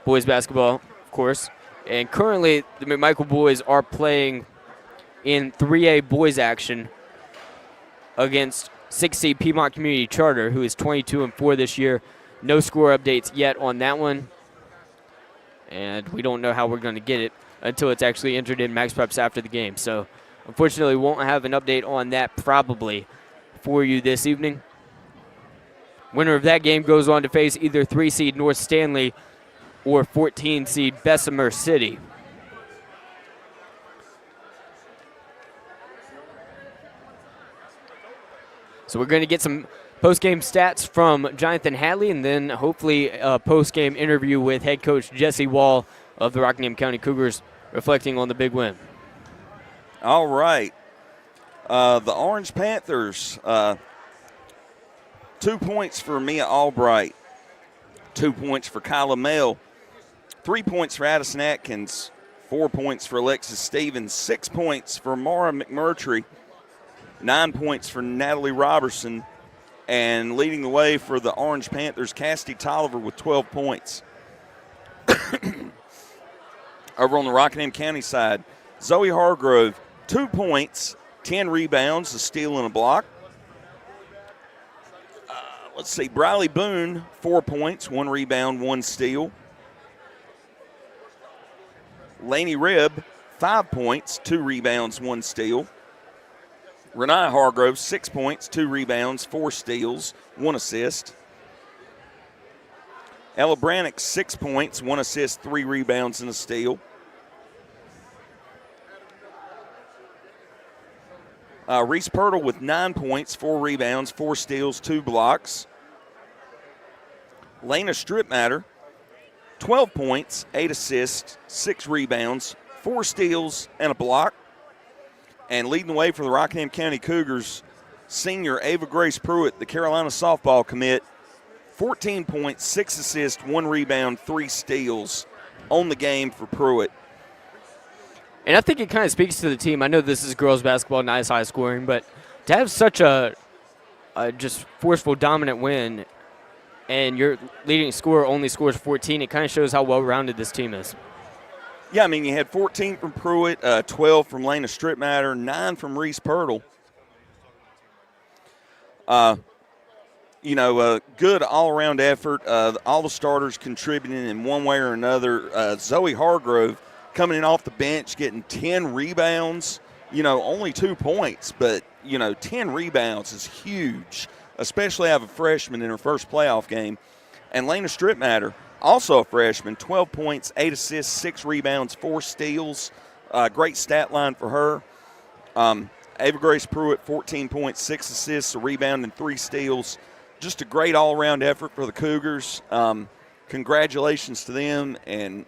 Boys basketball, of course. And currently, the McMichael boys are playing in 3A boys action against 6C Piedmont Community Charter, who is 22-4 this year. No score updates yet on that one. And we don't know how we're going to get it until it's actually entered in Max Preps after the game. So, unfortunately, won't have an update on that probably for you this evening. Winner of that game goes on to face either 3-seed North Stanley or 14-seed Bessemer City. So we're going to get some post-game stats from Jonathan Hatley, and then hopefully a post-game interview with head coach Jesse Wall of the Rockingham County Cougars, reflecting on the big win. All right. The Orange Panthers, 2 points for Mia Albright, 2 points for Kyla Mell, 3 points for Addison Atkins, 4 points for Alexis Stevens, 6 points for Mara McMurtry, 9 points for Natalie Robertson, and leading the way for the Orange Panthers, Cassidy Tolliver with 12 points. Over on the Rockingham County side, Zoe Hargrove, 2 points, 10 rebounds, a steal and a block. Let's see, Briley Boone, 4 points, 1 rebound, 1 steal. Laney Ribb, 5 points, 2 rebounds, 1 steal. Renee Hargrove, 6 points, 2 rebounds, 4 steals, 1 assist. Ella Brannock, 6 points, 1 assist, 3 rebounds, and a steal. Reese Pirtle with 9 points, 4 rebounds, 4 steals, 2 blocks. Lena Stripmatter, 12 points, 8 assists, 6 rebounds, 4 steals, and a block. And leading the way for the Rockingham County Cougars, senior Ava Grace Pruitt, the Carolina softball commit, 14 points, 6 assists, 1 rebound, 3 steals on the game for Pruitt. And I think it kind of speaks to the team. I know this is girls basketball, not as high scoring, but to have such a just forceful, dominant win, and your leading scorer only scores 14, it kind of shows how well-rounded this team is. Yeah, I mean, you had 14 from Pruitt, 12 from Lena Stripmatter, 9 from Reese Pirtle. Good all-around effort. All the starters contributing in one way or another. Zoe Hargrove coming in off the bench, getting 10 rebounds. Only 2 points, but, 10 rebounds is huge, especially have a freshman in her first playoff game. And Lena Stripmatter, also a freshman, 12 points, 8 assists, 6 rebounds, 4 steals. Great stat line for her. Ava Grace Pruitt, 14 points, 6 assists, a rebound, and 3 steals. Just a great all-around effort for the Cougars. Congratulations to them. And,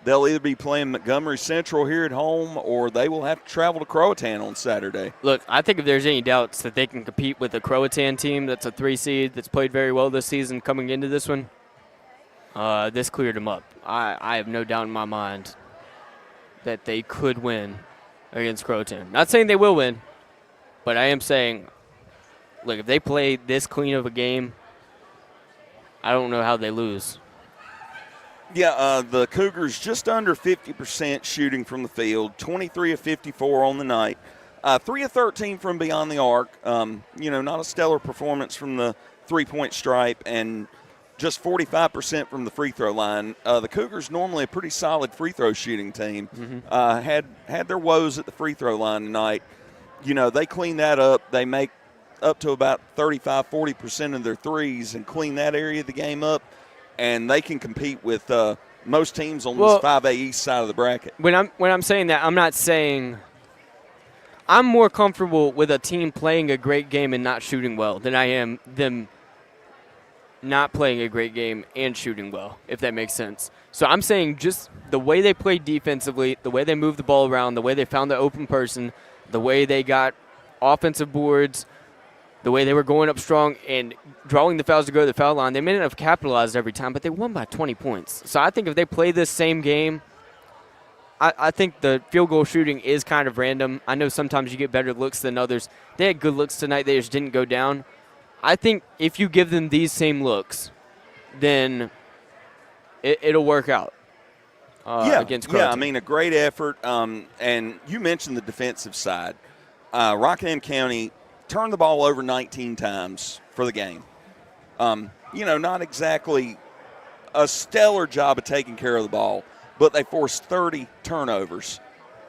they'll either be playing Montgomery Central here at home or they will have to travel to Croatan on Saturday. Look, I think if there's any doubts that they can compete with the Croatan team that's a 3 seed that's played very well this season coming into this one, this cleared them up. I have no doubt in my mind that they could win against Croatan. Not saying they will win, but I am saying, look, if they play this clean of a game, I don't know how they lose. Yeah, the Cougars just under 50% shooting from the field, 23 of 54 on the night, 3 of 13 from beyond the arc. Not a stellar performance from the three-point stripe, and just 45% from the free throw line. The Cougars normally a pretty solid free throw shooting team. Had their woes at the free throw line tonight. They clean that up. They make up to about 35-40% of their threes and clean that area of the game up. And they can compete with most teams on this 5A East side of the bracket. When I'm saying that, I'm not saying – I'm more comfortable with a team playing a great game and not shooting well than I am them not playing a great game and shooting well, if that makes sense. So I'm saying just the way they played defensively, the way they moved the ball around, the way they found the open person, the way they got offensive boards – the way they were going up strong and drawing the fouls to go to the foul line, they may not have capitalized every time, but they won by 20 points. So I think if they play this same game, I think the field goal shooting is kind of random. I know sometimes you get better looks than others. They had good looks tonight. They just didn't go down. I think if you give them these same looks, then it'll work out against Croatan. Yeah, a great effort. And you mentioned the defensive side. Rockingham County turned the ball over 19 times for the game. Not exactly a stellar job of taking care of the ball, but they forced 30 turnovers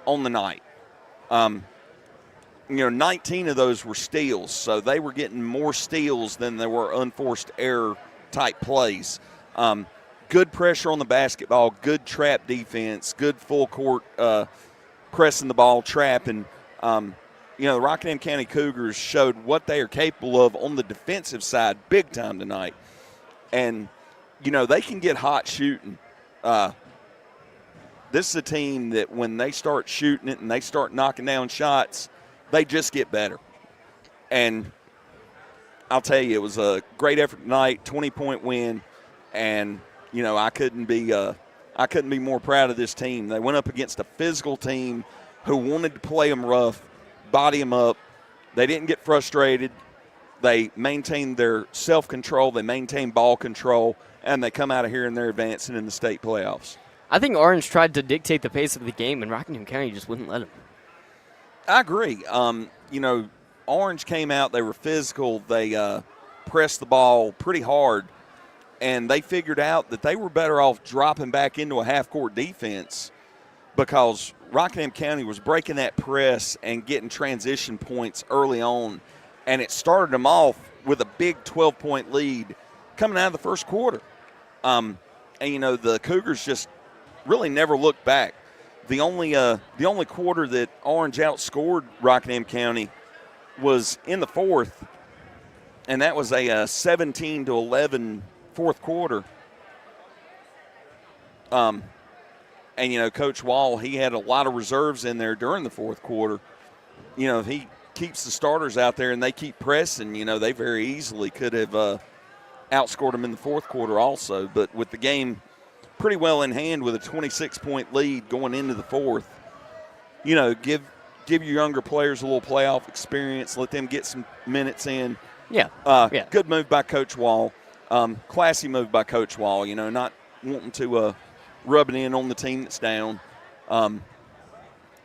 on the night. 19 of those were steals, so they were getting more steals than there were unforced error type plays. Good pressure on the basketball, good trap defense, good full court pressing the ball, trapping. The Rockingham County Cougars showed what they are capable of on the defensive side big time tonight. And, they can get hot shooting. This is a team that when they start shooting it and they start knocking down shots, they just get better. And I'll tell you, it was a great effort tonight, 20-point win. And, I couldn't be more proud of this team. They went up against a physical team who wanted to play them rough, body them up. They didn't get frustrated. They maintained their self-control. They maintained ball control, and they come out of here and they're advancing in the state playoffs. I think Orange tried to dictate the pace of the game, and Rockingham County just wouldn't let them. I agree. Orange came out. They were physical. They pressed the ball pretty hard, and they figured out that they were better off dropping back into a half-court defense because Rockingham County was breaking that press and getting transition points early on, and it started them off with a big 12-point lead coming out of the first quarter. The Cougars just really never looked back. The only quarter that Orange outscored Rockingham County was in the fourth, and that was a 17-11 fourth quarter. Coach Wall, he had a lot of reserves in there during the fourth quarter. If he keeps the starters out there and they keep pressing, they very easily could have outscored them in the fourth quarter also. But with the game pretty well in hand with a 26-point lead going into the fourth, give your younger players a little playoff experience, let them get some minutes in. Yeah. Good move by Coach Wall. Classy move by Coach Wall, not wanting to rub it in on the team that's down.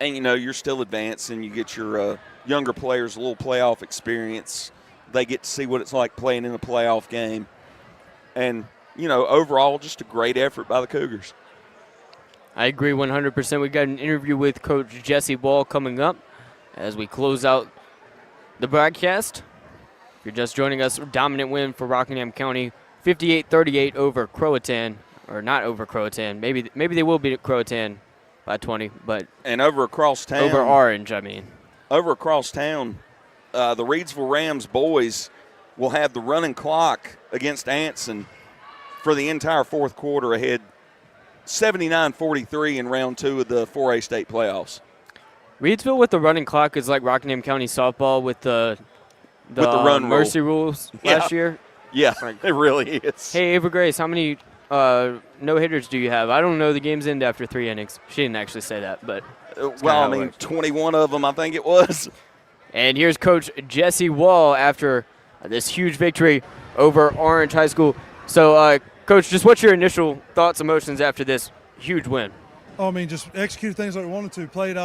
You're still advancing. You get your younger players a little playoff experience. They get to see what it's like playing in a playoff game. And, overall, just a great effort by the Cougars. I agree 100%. We've got an interview with Coach Jesse Ball coming up as we close out the broadcast. If you're just joining us, dominant win for Rockingham County, 58-38 over Croatan. Or not over Croatan. Maybe they will beat Croatan by 20. But and over across town. Over Orange, I mean. Over across town, the Reedsville Rams boys will have the running clock against Anson for the entire fourth quarter ahead 79-43 in round 2 of the 4A state playoffs. Reedsville with the running clock is like Rockingham County softball with the run mercy rules last year. Yeah, it really is. Hey, Ava Grace, how many no-hitters do you have? I don't know the game's end after 3 innings. She didn't actually say that, but well, I mean, 21 of them, I think it was. And here's Coach Jesse Wall after this huge victory over Orange High School. So, Coach, just what's your initial thoughts, emotions after this huge win? Oh, I mean, just executed things like we wanted to. Played.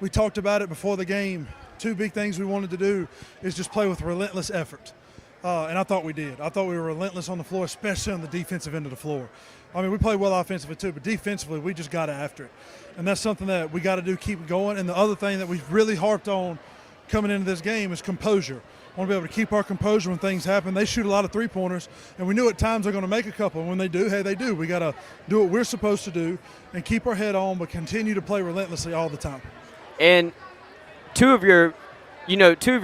We talked about it before the game. 2 big things we wanted to do is just play with relentless effort. And I thought we did. I thought we were relentless on the floor, especially on the defensive end of the floor. I mean, we played well offensively too, but defensively we just got after it. And that's something that we got to do, keep going. And the other thing that we've really harped on coming into this game is composure. I want to be able to keep our composure when things happen. They shoot a lot of three-pointers, and we knew at times they're going to make a couple. And when they do, hey, they do. We got to do what we're supposed to do and keep our head on, but continue to play relentlessly all the time. And two of your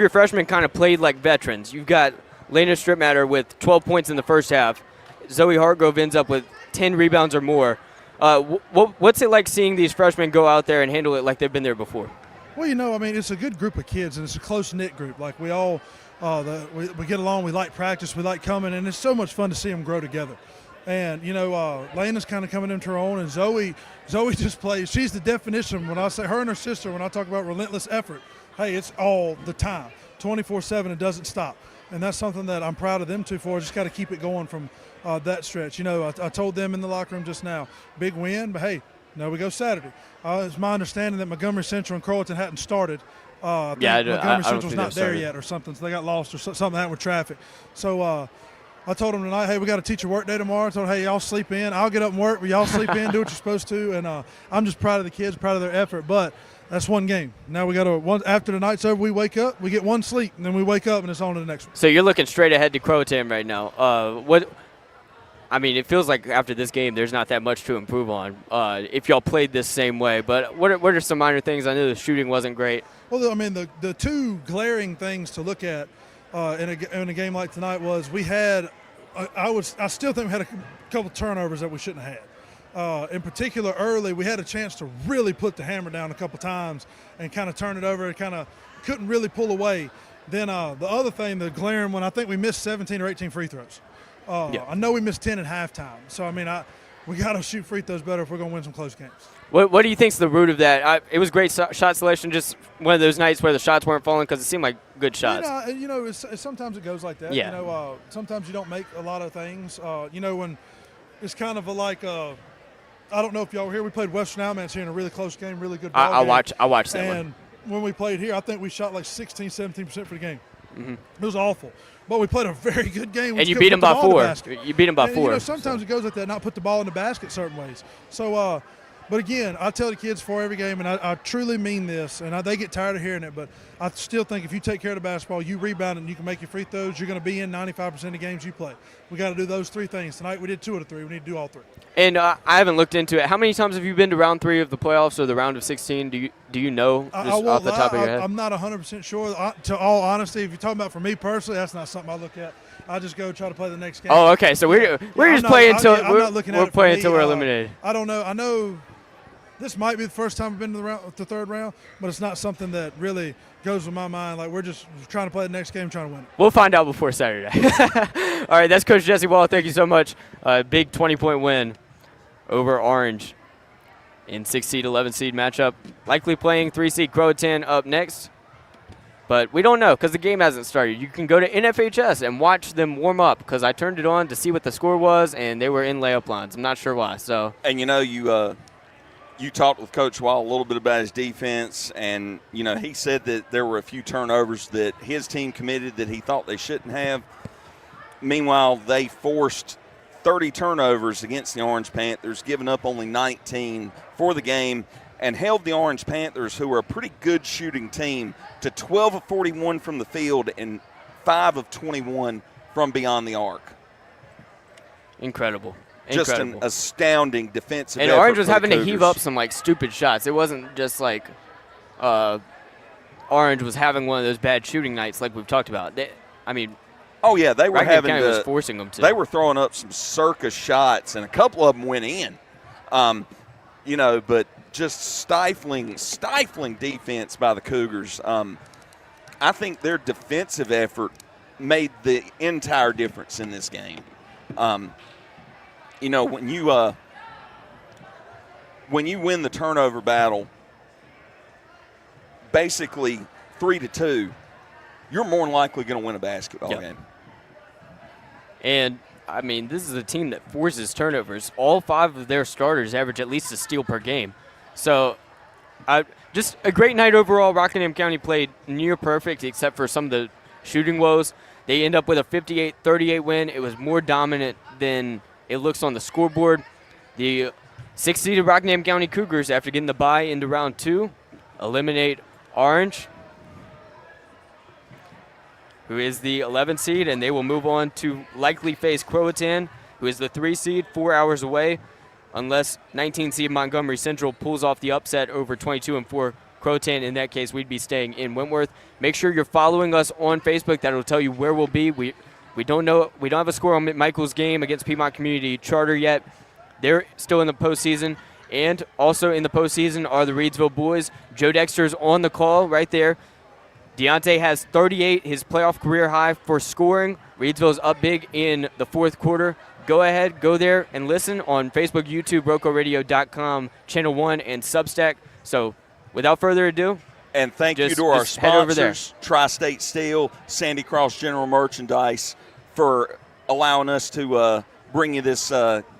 freshmen kind of played like veterans. You've got Lena Stripmatter with 12 points in the first half. Zoe Hartgrove ends up with 10 rebounds or more. What's it like seeing these freshmen go out there and handle it like they've been there before? Well, I mean, it's a good group of kids, and it's a close-knit group. Like, we all we get along. We like practice. We like coming, and it's so much fun to see them grow together. And, Lena's kind of coming into her own, and Zoe just plays. She's the definition. When I say her and her sister, when I talk about relentless effort, hey, it's all the time, 24/7. It doesn't stop. And that's something that I'm proud of them two for. Just got to keep it going from that stretch. I told them in the locker room just now, big win, but hey, now we go Saturday. It's my understanding that Montgomery Central and Carrollton hadn't started. Montgomery Central's not there yet or something, so they got lost or something happened with traffic. So I told them tonight, hey, we got a teacher work day tomorrow. I told them, hey, y'all sleep in. I'll get up and work, but y'all sleep in, do what you're supposed to. And I'm just proud of the kids, proud of their effort. But that's one game. Now we got after the night's over, we wake up, we get one sleep, and then we wake up and it's on to the next one. So you're looking straight ahead to Croatan right now. It feels like after this game there's not that much to improve on if y'all played this same way. But what are some minor things? I know the shooting wasn't great. Well, I mean, the two glaring things to look at in a game like tonight was we had I still think we had a couple turnovers that we shouldn't have had. In particular, early, we had a chance to really put the hammer down a couple times and kind of turn it over and kind of couldn't really pull away. Then the other thing, the glaring one, I think we missed 17 or 18 free throws. I know we missed 10 at halftime. So, I mean, we got to shoot free throws better if we're going to win some close games. What do you think's the root of that? It was great shot selection, just one of those nights where the shots weren't falling because it seemed like good shots. Sometimes it goes like that. Yeah. Sometimes you don't make a lot of things. When it's kind of I don't know if y'all were here. We played Western Alamance here in a really close game, really good ball game. I watched that one. And when we played here, I think we shot like 16, 17% for the game. Mm-hmm. It was awful. But we played a very good game. And you beat them by 4. You beat them by 4. Sometimes it goes like that, not put the ball in the basket certain ways. So, but again, I tell the kids for every game, and I truly mean this, and they get tired of hearing it, but I still think if you take care of the basketball, you rebound and you can make your free throws, you're going to be in 95% of the games you play. We got to do those 3 things. Tonight we did 2 out of 3. We need to do all 3. And I haven't looked into it. How many times have you been to round 3 of the playoffs or the round of 16? Do you know off the top of your head? I'm not 100% sure. To all honesty, if you're talking about for me personally, that's not something I look at. I just go try to play the next game. Oh, okay. So we're just playing until we're playing until we're eliminated. I don't know. I know this might be the first time I've been to the third round, but it's not something that really goes with my mind. Like, we're just trying to play the next game, trying to win it. We'll find out before Saturday. All right, that's Coach Jesse Wall. Thank you so much. Big 20-point win over Orange in 6-seed, 11-seed matchup. Likely playing 3-seed Croatan up next. But we don't know because the game hasn't started. You can go to NFHS and watch them warm up because I turned it on to see what the score was, and they were in layup lines. I'm not sure why. So. And, you talked with Coach Wall a little bit about his defense, and, he said that there were a few turnovers that his team committed that he thought they shouldn't have. Meanwhile, they forced 30 turnovers against the Orange Panthers, giving up only 19 for the game, and held the Orange Panthers, who are a pretty good shooting team, to 12 of 41 from the field and 5 of 21 from beyond the arc. Incredible. Just an Incredible. astounding defensive And effort Orange was for the having to heave Cougars. up some, like, stupid shots. It wasn't just like Orange was having one of those bad shooting nights like we've talked about. Oh, yeah, they were Rockingham having County was to – forcing them to. they were throwing up some circus shots, and a couple of them went in. But just stifling defense by the Cougars. I think their defensive effort made the entire difference in this game. When you win the turnover battle, basically 3-2, you're more than likely going to win a basketball game. And, this is a team that forces turnovers. All 5 of their starters average at least a steal per game. So, just a great night overall. Rockingham County played near perfect except for some of the shooting woes. They end up with a 58-38 win. It was more dominant than it looks on the scoreboard. The 6th-seeded Rockingham County Cougars, after getting the bye into round 2, eliminate Orange, who is the 11th seed, and they will move on to likely face Croatan, who is the 3 seed, 4 hours away, unless 19 seed Montgomery Central pulls off the upset over 22-4 Croatan. In that case, we'd be staying in Wentworth. Make sure you're following us on Facebook. That will tell you where we'll be. We don't know. We don't have a score on Michael's game against Piedmont Community Charter yet. They're still in the postseason. And also in the postseason are the Reedsville boys. Joe Dexter's on the call right there. Deontay has 38, his playoff career high for scoring. Reedsville's up big in the 4th quarter. Go ahead, go there and listen on Facebook, YouTube, RoCoRadio.com, Channel 1, and Substack. So without further ado, and thank you to our head over there. sponsors, Tri-State Steel, Sandy Cross General Merchandise, for allowing us to bring you this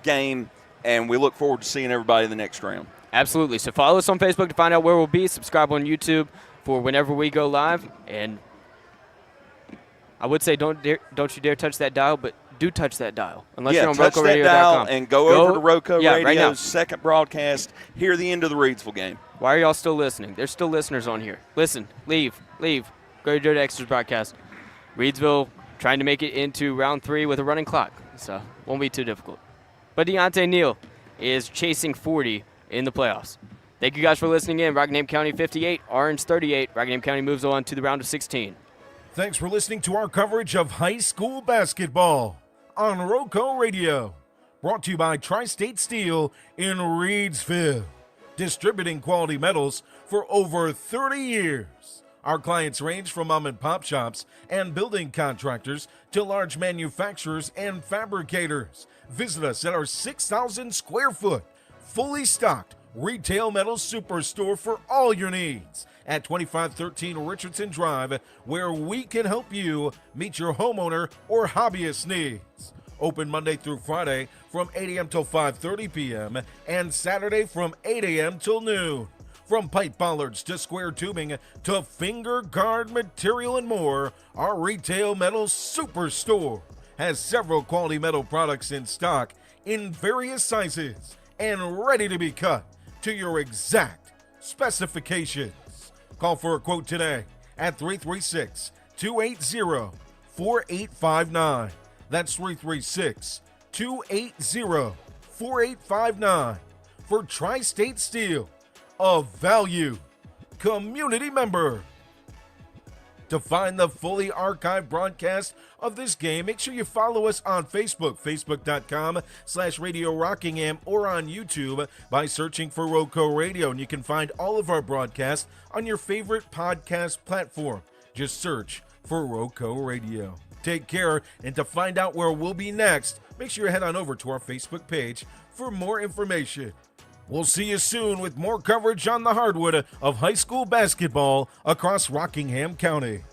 game, and we look forward to seeing everybody in the next round. Absolutely. So follow us on Facebook to find out where we'll be. Subscribe on YouTube for whenever we go live. And I would say don't you dare touch that dial, but do touch that dial. Unless you're on touch that dial and go over to RoCo Radio's right second broadcast. Hear the end of the Reedsville game. Why are y'all still listening? There's still listeners on here. Listen, leave. Go to Joe Dexter's broadcast. Reedsville trying to make it into round 3 with a running clock, so won't be too difficult. But Deontay Neal is chasing 40 in the playoffs. Thank you guys for listening in. Rockingham County 58, Orange 38. Rockingham County moves on to the round of 16. Thanks for listening to our coverage of high school basketball on RoCo Radio. Brought to you by Tri-State Steel in Reedsville. Distributing quality metals for over 30 years. Our clients range from mom and pop shops and building contractors to large manufacturers and fabricators. Visit us at our 6,000 square foot, fully stocked retail metal superstore for all your needs at 2513 Richardson Drive, where we can help you meet your homeowner or hobbyist needs. Open Monday through Friday from 8 a.m. till 5:30 p.m. and Saturday from 8 a.m. till noon. From pipe bollards to square tubing to finger guard material and more, our retail metal superstore has several quality metal products in stock in various sizes and ready to be cut to your exact specifications. Call for a quote today at 336-280-4859. That's 336-280-4859 for Tri-State Steel, a value community member. To find the fully archived broadcast of this game, make sure you follow us on Facebook, facebook.com/Radio Rockingham, or on YouTube by searching for RoCo Radio. And you can find all of our broadcasts on your favorite podcast platform. Just search for RoCo Radio. Take care, and to find out where we'll be next, make sure you head on over to our Facebook page for more information. We'll see you soon with more coverage on the hardwood of high school basketball across Rockingham County.